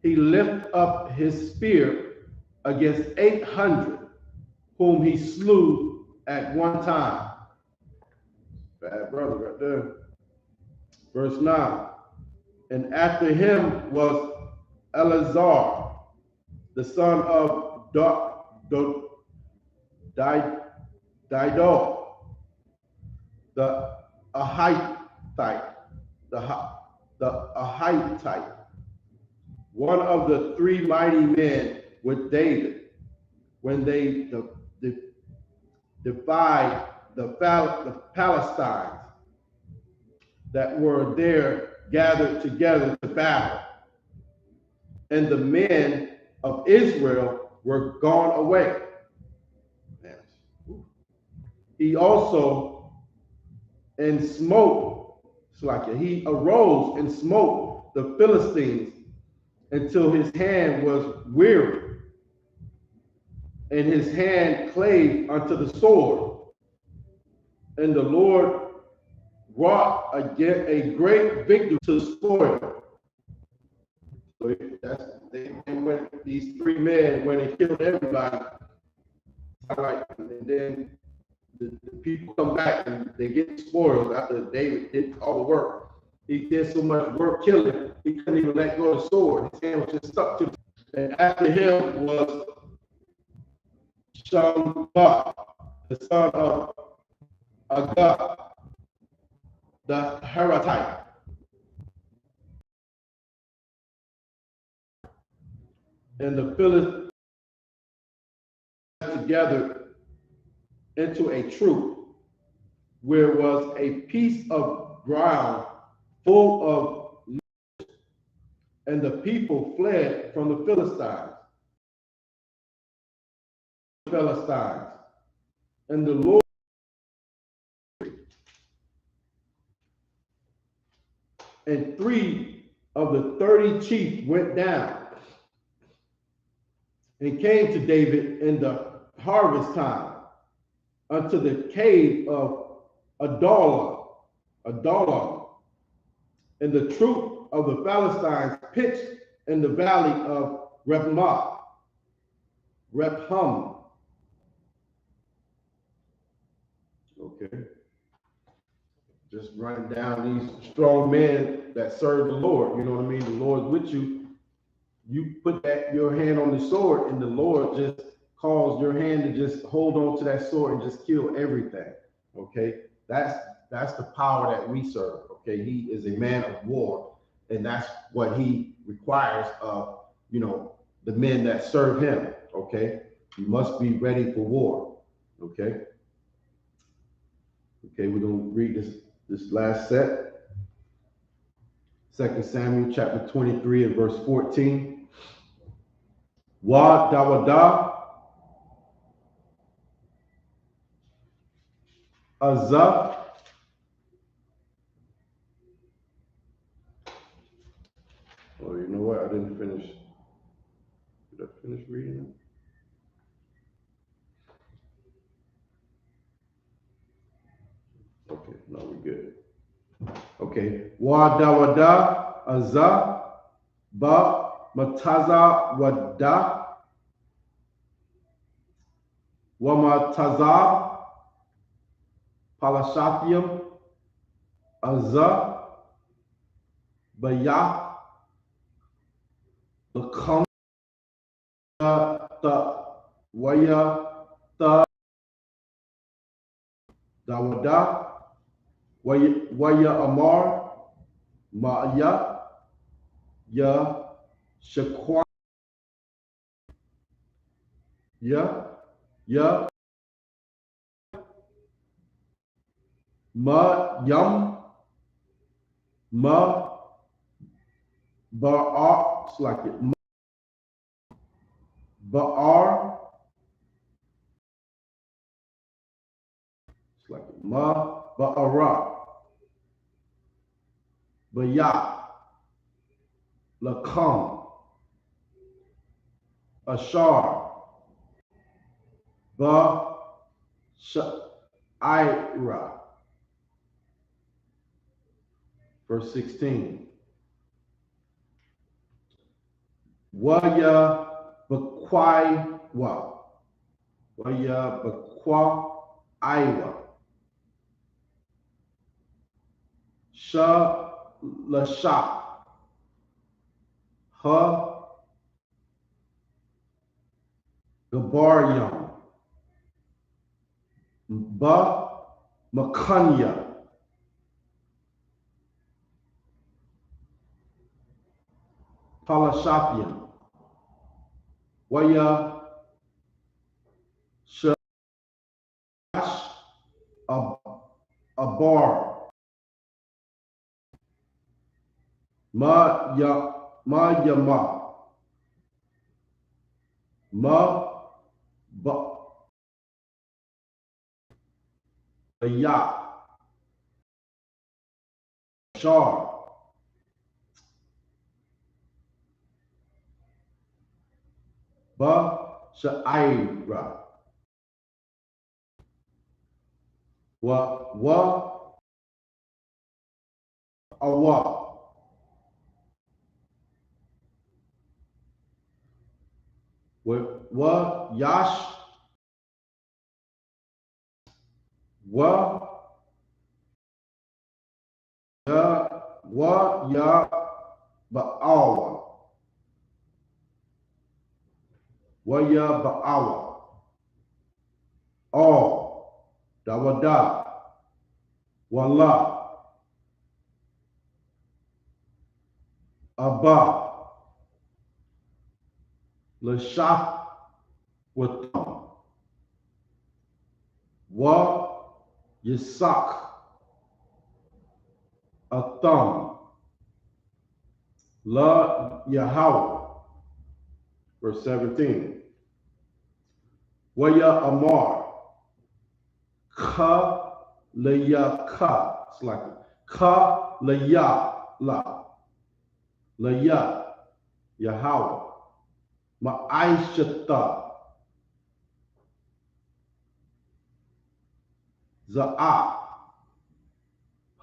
he lifted up his spear against 800, whom he slew at one time. Bad brother right there. Verse 9. And after him was Eleazar, the son of Dido, the Ahitite, the Ahitite, one of the three mighty men with David, when they defied the Palestines that were there gathered together to battle. And the men of Israel were gone away. He also he arose and smote the Philistines until his hand was weary, and his hand clave unto the sword. And the Lord wrought again a great victory to spoil. So these three men went and killed everybody. And then the people come back and they get spoiled after David did all the work. He did so much work killing, he couldn't even let go of the sword. His hand was just stuck to it. And after him was Sabath, the son of Agag, the Heratite. And the Philistines together into a troop, where was a piece of ground full of leaves, and the people fled from the Philistines. And the Lord and 3 of the 30 chiefs went down and came to David in the harvest time unto the cave of Adullam. And the troop of the Philistines pitched in the valley of Repham. Okay. Just running down these strong men that serve the Lord. You know what I mean? The Lord's with you. You put your hand on the sword, and the Lord just calls your hand to just hold on to that sword and just kill everything. Okay, that's the power that we serve. Okay, he is a man of war, and that's what he requires of the men that serve him. Okay, you must be ready for war. Okay, we're gonna read this last set. 2 Samuel chapter 23 and verse 14. Wa Dawada Azah. Oh, you know what? I didn't finish. Did I finish reading it? Okay, no, we're good. Okay. Wa Dawada Azah Ba Mataza Wada Wamataza Palashathium Azah Bayah Lakam Ta Waya Ta Dawada Waya Amar Ma'ya Ya Shakwa Ya Ma Yum Ma Ba'ar, it's like it. Ba'ar, it's like it. Ma Ba'ara, Ba'ya, Lakam, Ashar, Ba Ira. Verse 16. Ya-Bakwaiwa. Ya-Bakwaiwa. SHALAM. Gabaryam. Makanya. Palashapian. Waya Shash Abar. Yama. Ya. Shar. Sha'ira. Awa. Yash. Ya Ba'awa. Ya Ba'awa. All. Dawada. Wallah. Abba. Lashaf Watam. Isupk. Atham. Yahweh. Verse 17. Waya Amar. Laya. It's like Laya. Laya. Yahweh. Ma'aishata. Za'ah.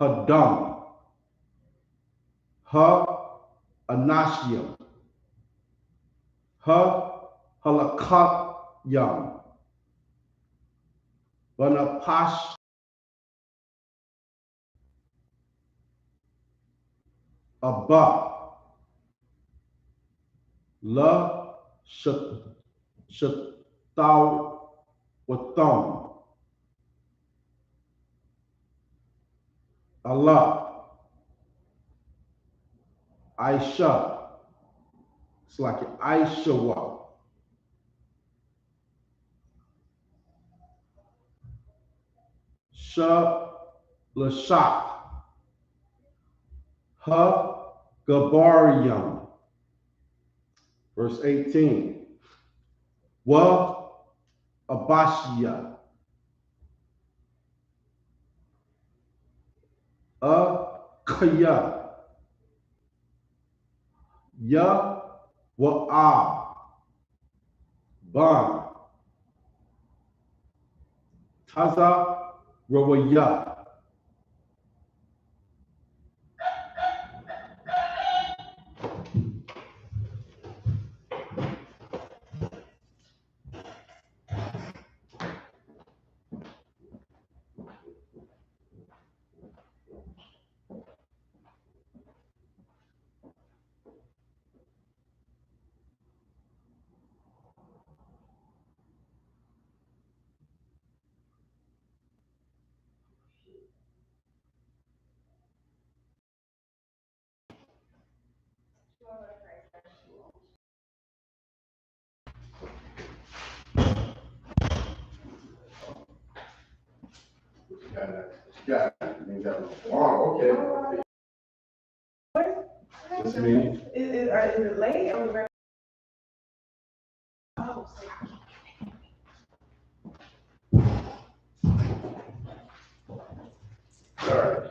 Hadam. Anashiyam. Halakatyam. Banapash. Abba. Shataw Watam. Allah. Aisha. It's like Aisha. Lashak. Gabaryam. Verse 18. Abashia. Kaya. Wa'ab. Ban. Taza Rawaya. Yeah. Oh, okay. What's me? Is it late or very? Oh. All right.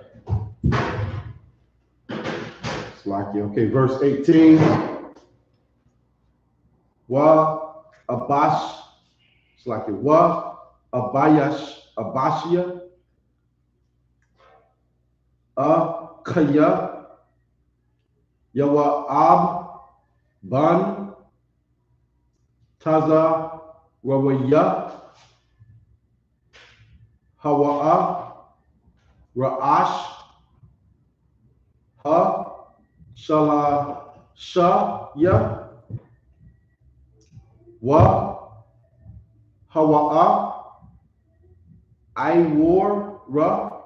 Slacky. Okay, verse 18. Abash. Slacky. Abashia. Kaya. Yawa'ab. Ban. Taza Rawaya Hawa'a Ra'ash Ha Shalashaya Wa Hawa'a Iwar Ra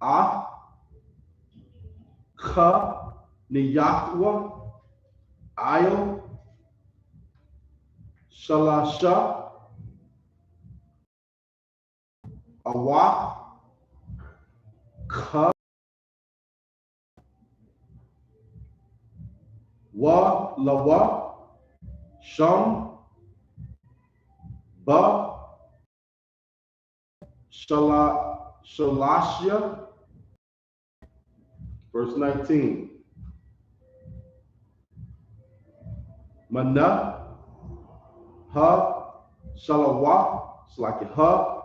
Ah Ka Niyatwa Ayo Shalasha Awa Ka Wa Lawa Sham Ba Shalashya. Verse 19. Mana Ha Shalawa. It's like a Ha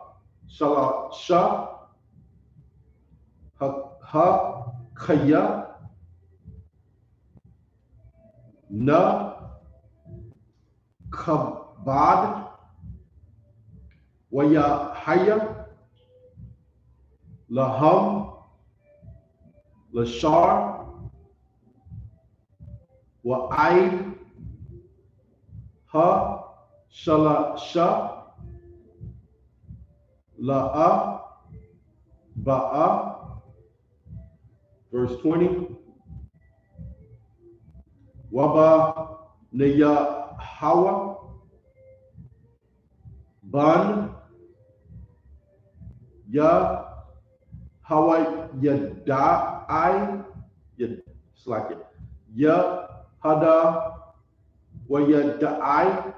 Shalasha Ha Kaya Na Kabad Waya Haya Laham Lashar Wa'aid Ha Shalasha La'a Ba'a. Verse 20. Waba Neya Hawa Ban Ya Hawa Yadai. It's like it. Ya Hada Wa Yadai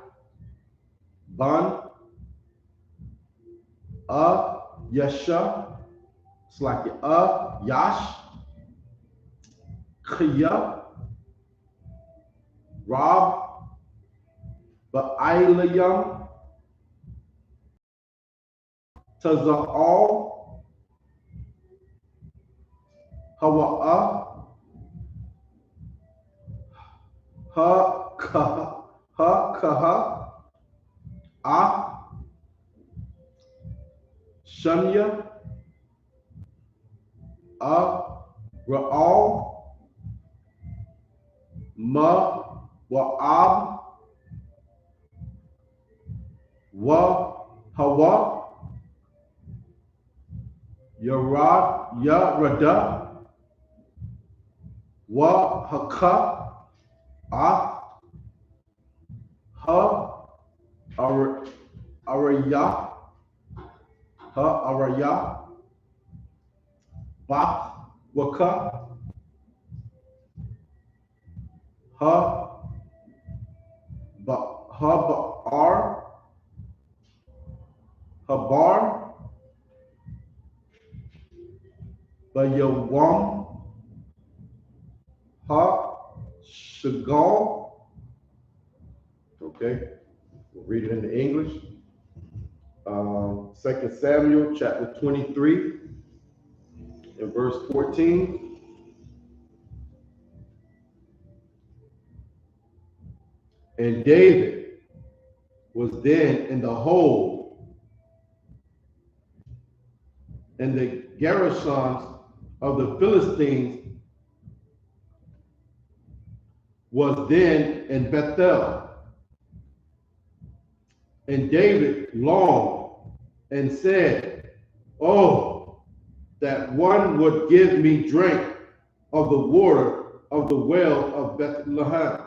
Ban Yasha. It's like it. Yash Khiya Rob Ba'ailayam Taza'al Hawa'a Ha-kaha Ah Shanya Ra'al Ma Wa'ab Wa Hawa Yarada Wa Haka Ah Ha Araya Ha Araya Bath Waka Ha Habar Habar Bayawam Ha Shagal. Okay, we'll read it in the English. 2 Samuel chapter 23 and verse 14. And David was then in the hold, and the garrisons of the Philistines was then in Bethel. And David longed and said, "Oh, that one would give me drink of the water of the well of Bethlehem,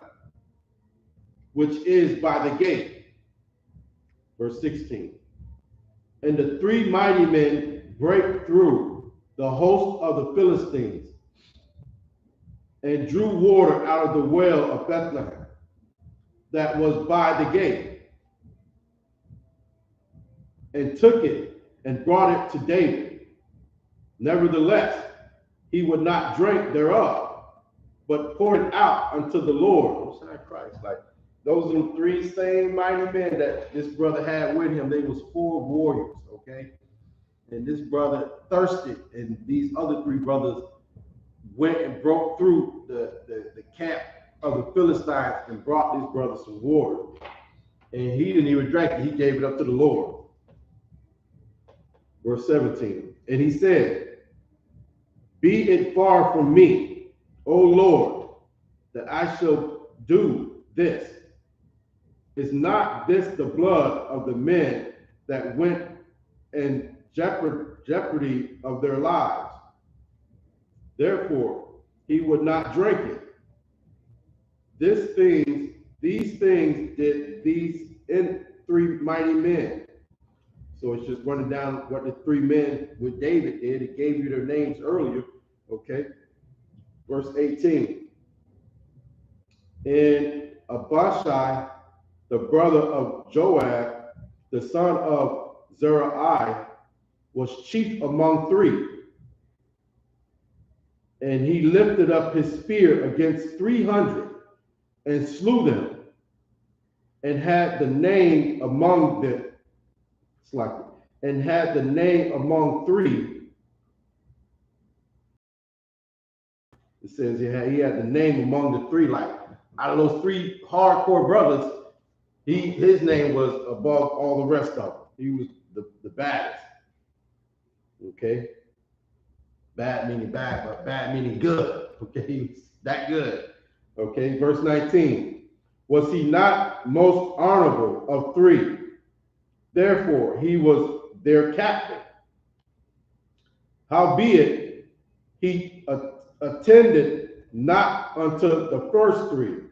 which is by the gate." Verse 16. And the three mighty men brake through the host of the Philistines and drew water out of the well of Bethlehem that was by the gate, and took it and brought it to David. Nevertheless, he would not drink thereof, but poured it out unto the Lord. Christ, like those are the three same mighty men that this brother had with him. They was 4 warriors, okay? And this brother thirsted, and these other 3 brothers went and broke through the camp of the Philistines and brought this brother some water. And he didn't even drink it. He gave it up to the Lord. Verse 17. And he said, be it far from me, O Lord, that I shall do this. Is not this the blood of the men that went in jeopardy of their lives? Therefore, he would not drink it. These things did these three mighty men. So it's just running down what the three men with David did. It gave you their names earlier. Okay. Verse 18. And Abishai, the brother of Joab, the son of Zeruiah, was chief among three. And he lifted up his spear against 300 and slew them, and had the name among them. And had the name among three. It says he had the name among the three. Like out of those three hardcore brothers, his name was above all the rest of them. He was the baddest. Okay. Bad meaning bad, but bad meaning good. Okay, he was that good. Okay, verse 19. Was he not most honorable of three? Therefore, he was their captain. Howbeit, he attended not unto the first three.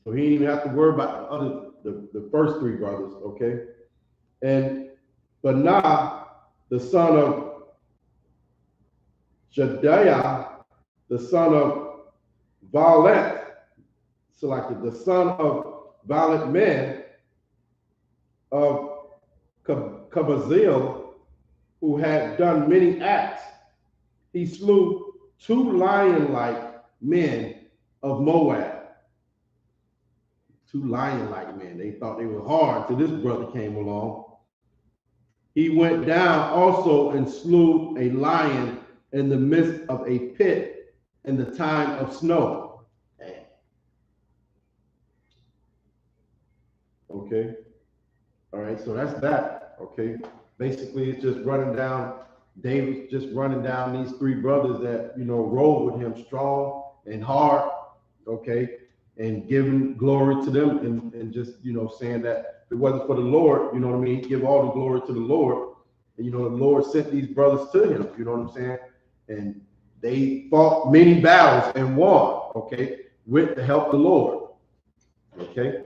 So he didn't even have to worry about the first three brothers, okay? And Benah, the son of Jediah, the son of Valet, selected the son of valiant men of Kabazil, who had done many acts. He slew 2 lion-like men of Moab. 2 lion-like men. They thought they were hard till this brother came along. He went down also and slew a lion in the midst of a pit in the time of snow. Okay. All right, so that's that. Okay. Basically, it's just running down, David's just running down these 3 brothers that, rolled with him strong and hard. Okay. And giving glory to them and just, saying that if it wasn't for the Lord, you know what I mean? Give all the glory to the Lord. And, the Lord sent these brothers to him, you know what I'm saying? And they fought many battles and won, okay, with the help of the Lord. Okay.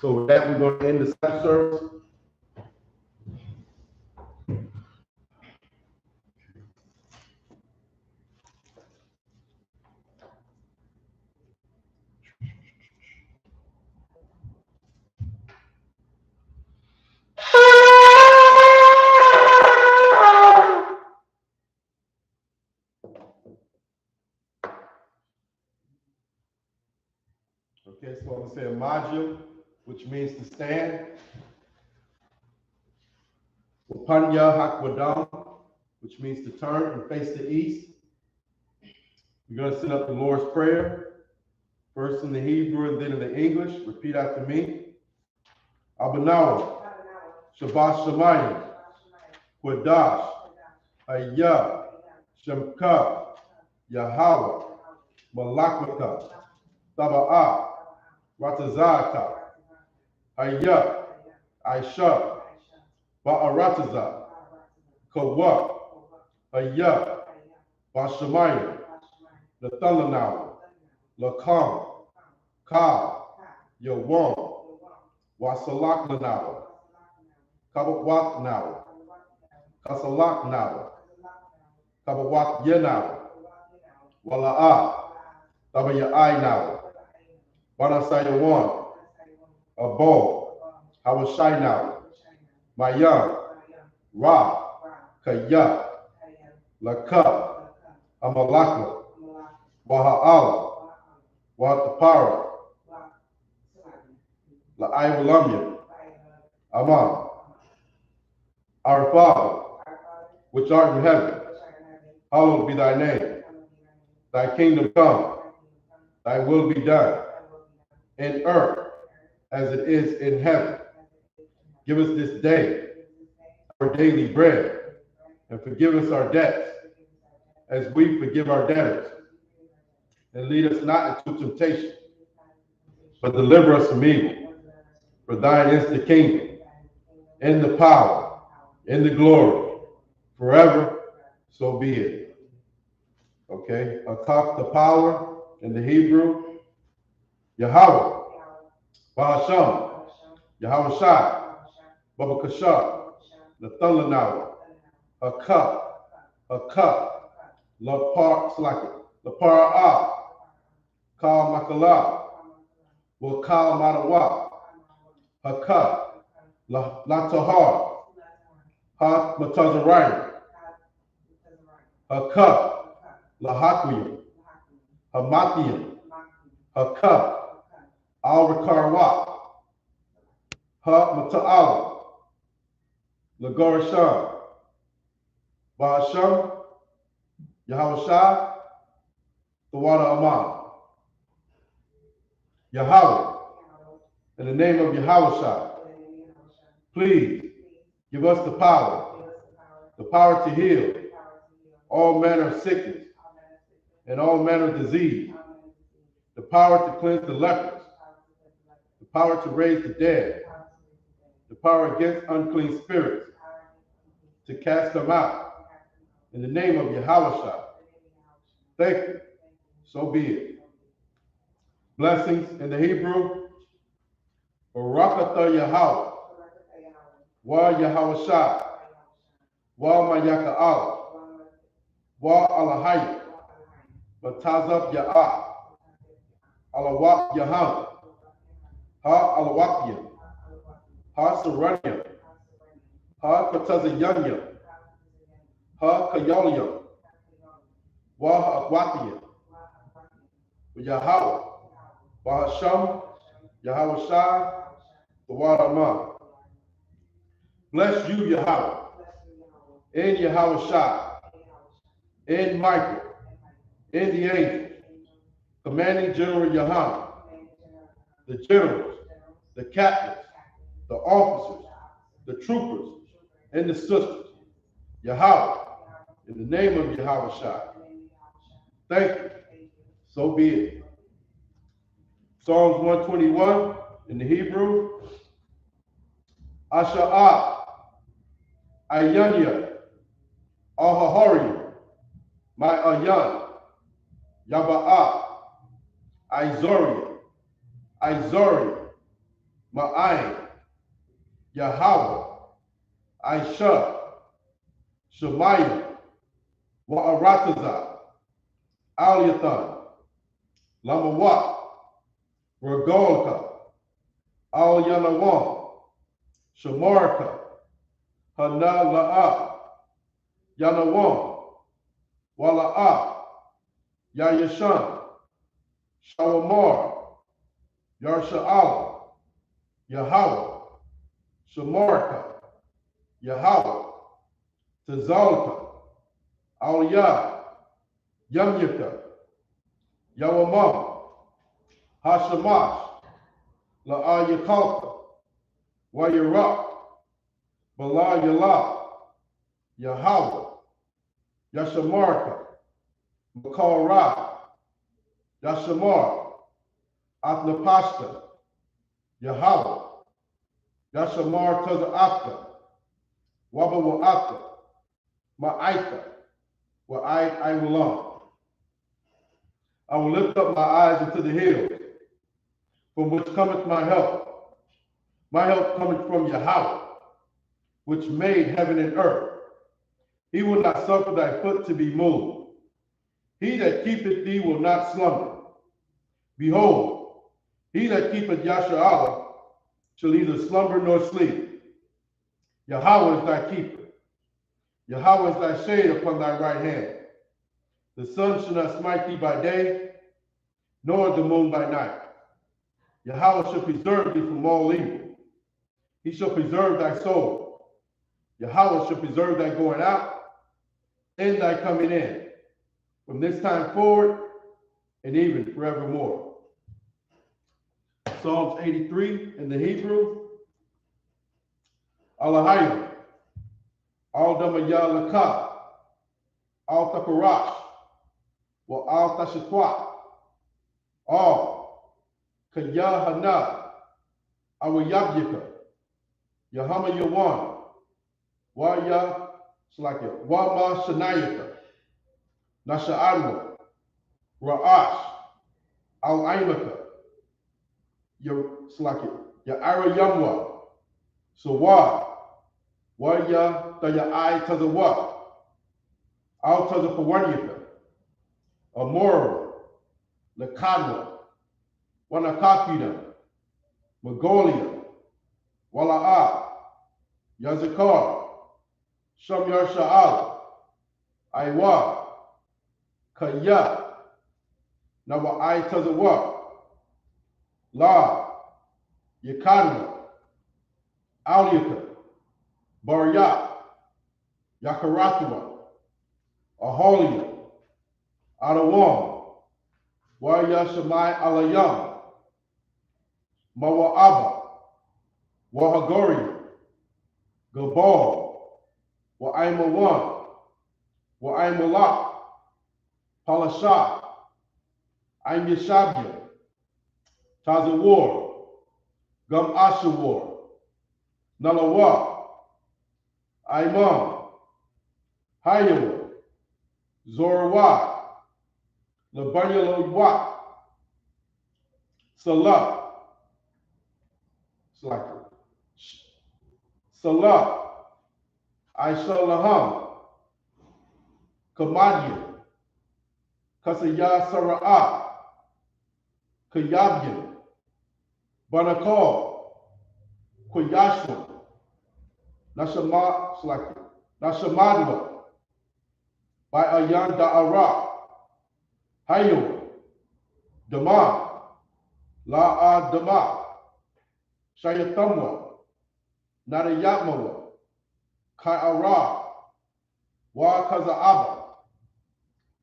So with that, we're going to end the Sabbath service. Okay, so I'm going to say a module, which means to stand. Hakwadam, which means to turn and face the east. We're going to set up the Lord's Prayer, first in the Hebrew and then in the English. Repeat after me. Abanawa, Shabbat Shemayim, Quadash, I.S.U.P.K, Yahweh, Malakwaka, Sabath, Ratazaka, I.S.U.P.K, Ba'arataza, Kawa, Bashamayim, Lathalanawa, Lakam, Ka, Yawam, Wasalakanawa, Kabawaknawa, Kasalaknawa, Kabawak Yenawa, Wala'a, Tabaya'ai Banasayawan, Abo, Hawashainawa, Mayam, Ra, Kaya, Laka, Amalakla, Waha'ala, Wahatapara, La'aywalamya, Aman. Our Father, which art in heaven, hallowed be thy name. Thy kingdom come, thy will be done, in earth as it is in heaven. Give us this day our daily bread, and forgive us our debts, as we forgive our debtors. And lead us not into temptation, but deliver us from evil. For thine is the kingdom, and the power, and the glory, forever. So be it. Okay, atop the power in the Hebrew, Yahweh, Bahasham, Yahweh Shai, Baba Kashah, Nathulanawa, a cup, Lapar Ah, Kal Makala, Wakal Madawa, Haka, Latahar, Ha Matazarayim, Haka, Lahakwiyam, Hamathiam, Haka, Al Rakarwa, Ha Mata'ala, Lagorasham, Bahasham, Yahweh Shai, the water Aman. Yahweh, in the name of Yahweh Shai, please give us the power to heal all manner of sickness and all manner of disease, the power to cleanse the lepers, the power to raise the dead, the power against unclean spirits, to cast them out, in the name of Yahweh Shai. Thank you. So be it. Blessings in the Hebrew. Barakatah Yahweh. Wa Yahweh Shai. Wa Mayaka Allah. Wa Alahaya. Batazab Ya'ah. Alawak Yahanna. Ha Alawakiam. Ha Saranyam. Ha Katazayanyam. Ha Kayolyam. Wa Akwatiam. Yahweh. Bahasham, Yahweh Shai, the Wadaman. Bless you, Yahweh, and Yahweh Shai, and Michael, and the angels, commanding General Yahanna, the generals, the captains, the officers, the troopers, and the sisters. Yahweh, in the name of Yahweh Shai. Thank you. So be it. Psalms 121 in the Hebrew. Asha'ah, Ayanya, Ahahariya, my Ayan, Yaba'ah, Izori, Ma'ayin, Yahweh, I.S.U.P.K, Shemayim, Wa'arataza, Al-Yathan, Lamawat, Regolka, Al-Yanawan, Shamarka, Hana La'ah, Yanawan, Wala'ah, Yayashan, Shawamar, Yarsha'ala, Yahweh, Shamarka, Yahweh, Tazalka, Al-Yah, Yamyaka, Yawamah, Hashamash, La'ayakalka, Wayarak, Bala Yala, Yahweh, Yashamarka, Makal Ra, Yashamar, Atnapashta, Yahweh, Yashamar Taza'afka, Wabawa'afka, Ma'aita, Wa'ai Wulam. I will lift up my eyes into the hills, from which cometh my help. My help cometh from Yahweh, which made heaven and earth. He will not suffer thy foot to be moved. He that keepeth thee will not slumber. Behold, he that keepeth Yasha'Allah shall neither slumber nor sleep. Yahweh is thy keeper. Yahweh is thy shade upon thy right hand. The sun shall not smite thee by day, nor the moon by night. Yahweh shall preserve thee from all evil. He shall preserve thy soul. Yahweh shall preserve thy going out and thy coming in, from this time forward and even forevermore. Psalms 83 in the Hebrew. Alahayim, Al Damaya Laka, Al Takarash, Wa Al Tashakwa, Al GEN.YAHANNA, I.S.U.P.K, Yahama Yawan, Waya Slakia, Wama Shanayaka, Nasha'anu, Ra'ash, Al-Aimaka, Slakia, Ya'ira Yamwa, Sawa, Waya Taya'ai Tazawa, Al Tazapawanyaka, Amora, Lakadwa, Wanakakina, Mongolia, Wala'a, Yazakar, Shamyar Sha'al, Aiwa, Kaya, Nawa'ai Tazawa, La, Yakadwa, Aulika, Barya, Yakaratwa, Aholia, Adawam, Waya Shamai Alayam, Mawa'aba, Wahagoria, Gabal, Wa'aimawan, Wa'aimalak, Palasha, Aimyashabya, Tazawar, Gum Ashawar, Nalawa, Aiman, Hayawa, Zorawa, Labanyalawak, Salah, Salah, I.S.U.P.K, Kamadya, Kasaya Sara'a, Kayabyan, Banakal, Kwayashwa, Nashamadwa, by Ayan Da'ara, Hayo, Dama, La'a Dama, Shayatamwa, Nadayatmawa, Kai'ara, Wa Kaza'aba,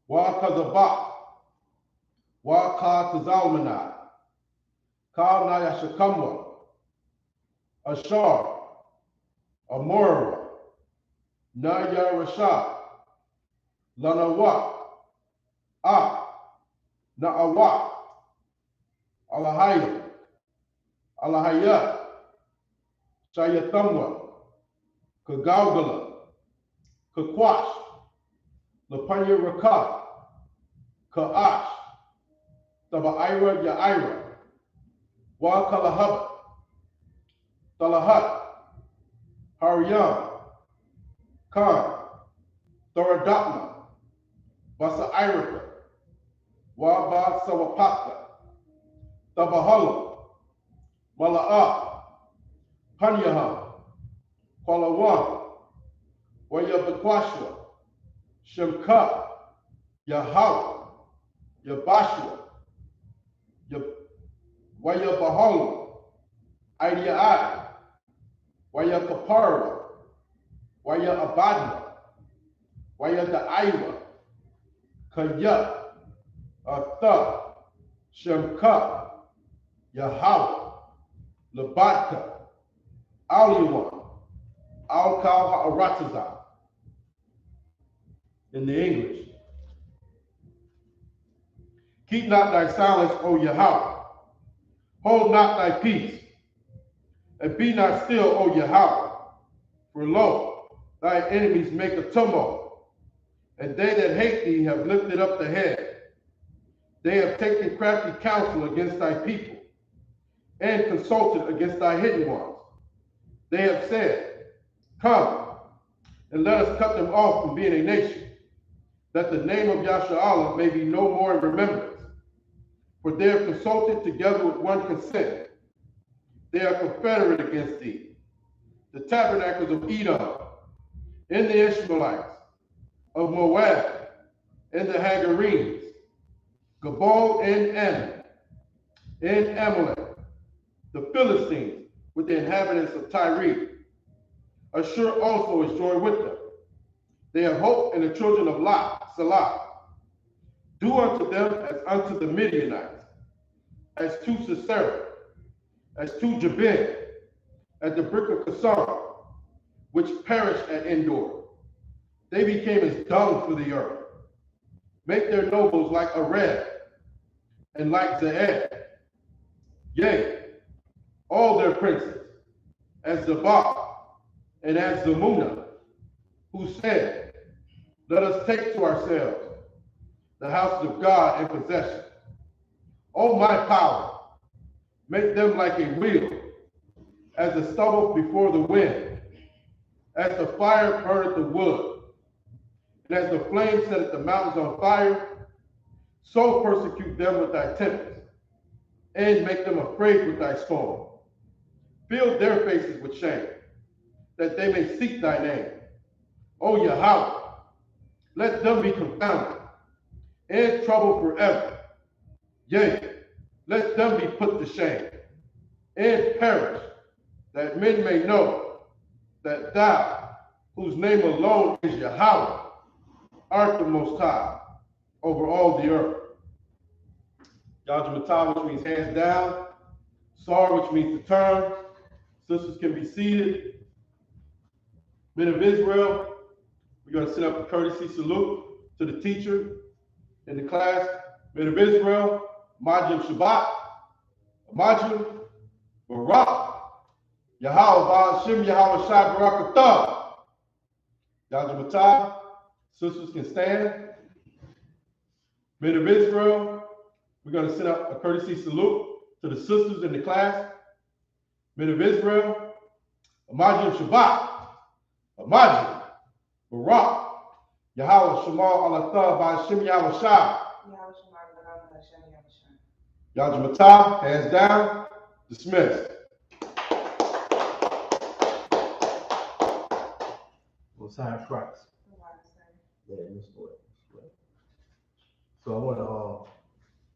Wa Kazaba, Wa Ka Tazalmana, Ka Nayashakamwa, Ashar, Amora, Naya Rasha, Lanawa, Na'awa, Alahaya, Alahaya, Shayatamwa, Kagaugala, Kakwash, Lapanya Raka, Ka'ash, Taba'ira Ya'ira, Wa Kalahab, Talahat, Haryam, Khan, Thoradapna, Basa'iraka, Waba Sawapaka, Tabahala, Mala'a, Panyaham, Kwalawan, Wayabakwashwa, Shemka, Yahawa, Yabashwa, Wayabahala, Idiai, Wayakapara, Waya Abadna, Waya Da'iwa, Kaya, Atha, Shemka, Yahawa, Labatka, Aliwan, Al-Kal Ha'arataza. In the English, keep not thy silence, O Yahweh. Hold not thy peace, and be not still, O Yahweh. For lo, thy enemies make a tumult, and they that hate thee have lifted up the head. They have taken crafty counsel against thy people, and consulted against thy hidden ones. They have said, come, and let us cut them off from being a nation, that the name of Yasharallah may be no more in remembrance. For they have consulted together with one consent. They are confederate against thee. The tabernacles of Edom, and the Ishmaelites, of Moab, and the Hagarenes, Gabal and Ammon, and Amalek, the Philistines with the inhabitants of Tyre. Ashur also is joined with them. They have hope in the children of Lot, Salah. Do unto them as unto the Midianites, as to Sisera, as to Jabin, at the brick of Kasar, which perished at Endor. They became as dung for the earth. Make their nobles like Areb and like Zeeb. Yea, all their princes, as Sabath and as Zamuna, who said, let us take to ourselves the house of God in possession. O my power, make them like a wheel, as the stubble before the wind, as the fire burneth the wood, and as the flame setteth the mountains on fire, so persecute them with thy tempest, and make them afraid with thy storm. Fill their faces with shame, that they may seek thy name. O Yahweh, let them be confounded, and troubled forever. Yea, let them be put to shame, and perish, that men may know that thou, whose name alone is Yahweh, art the Most High over all the earth. Yajmatah, which means hands down. Sar, which means to turn. Sisters can be seated. Men of Israel, we're going to set up a courtesy salute to the teacher in the class. Men of Israel, Majim Shabbat, Majim Barak, Yahweh Ba'ashim Yahweh Shai Barakatah. Yajmatah, sisters can stand. Men of Israel, we're going to set up a courtesy salute to the sisters in the class. Men of Israel, Amajim Shabbat, Amajim Barak, Yahweh Shemal Alatah Ba'ashim Yahweh Shai. Yajmatah, hands down, dismissed. We'll sign Christ. Yeah, let's do it. So I want to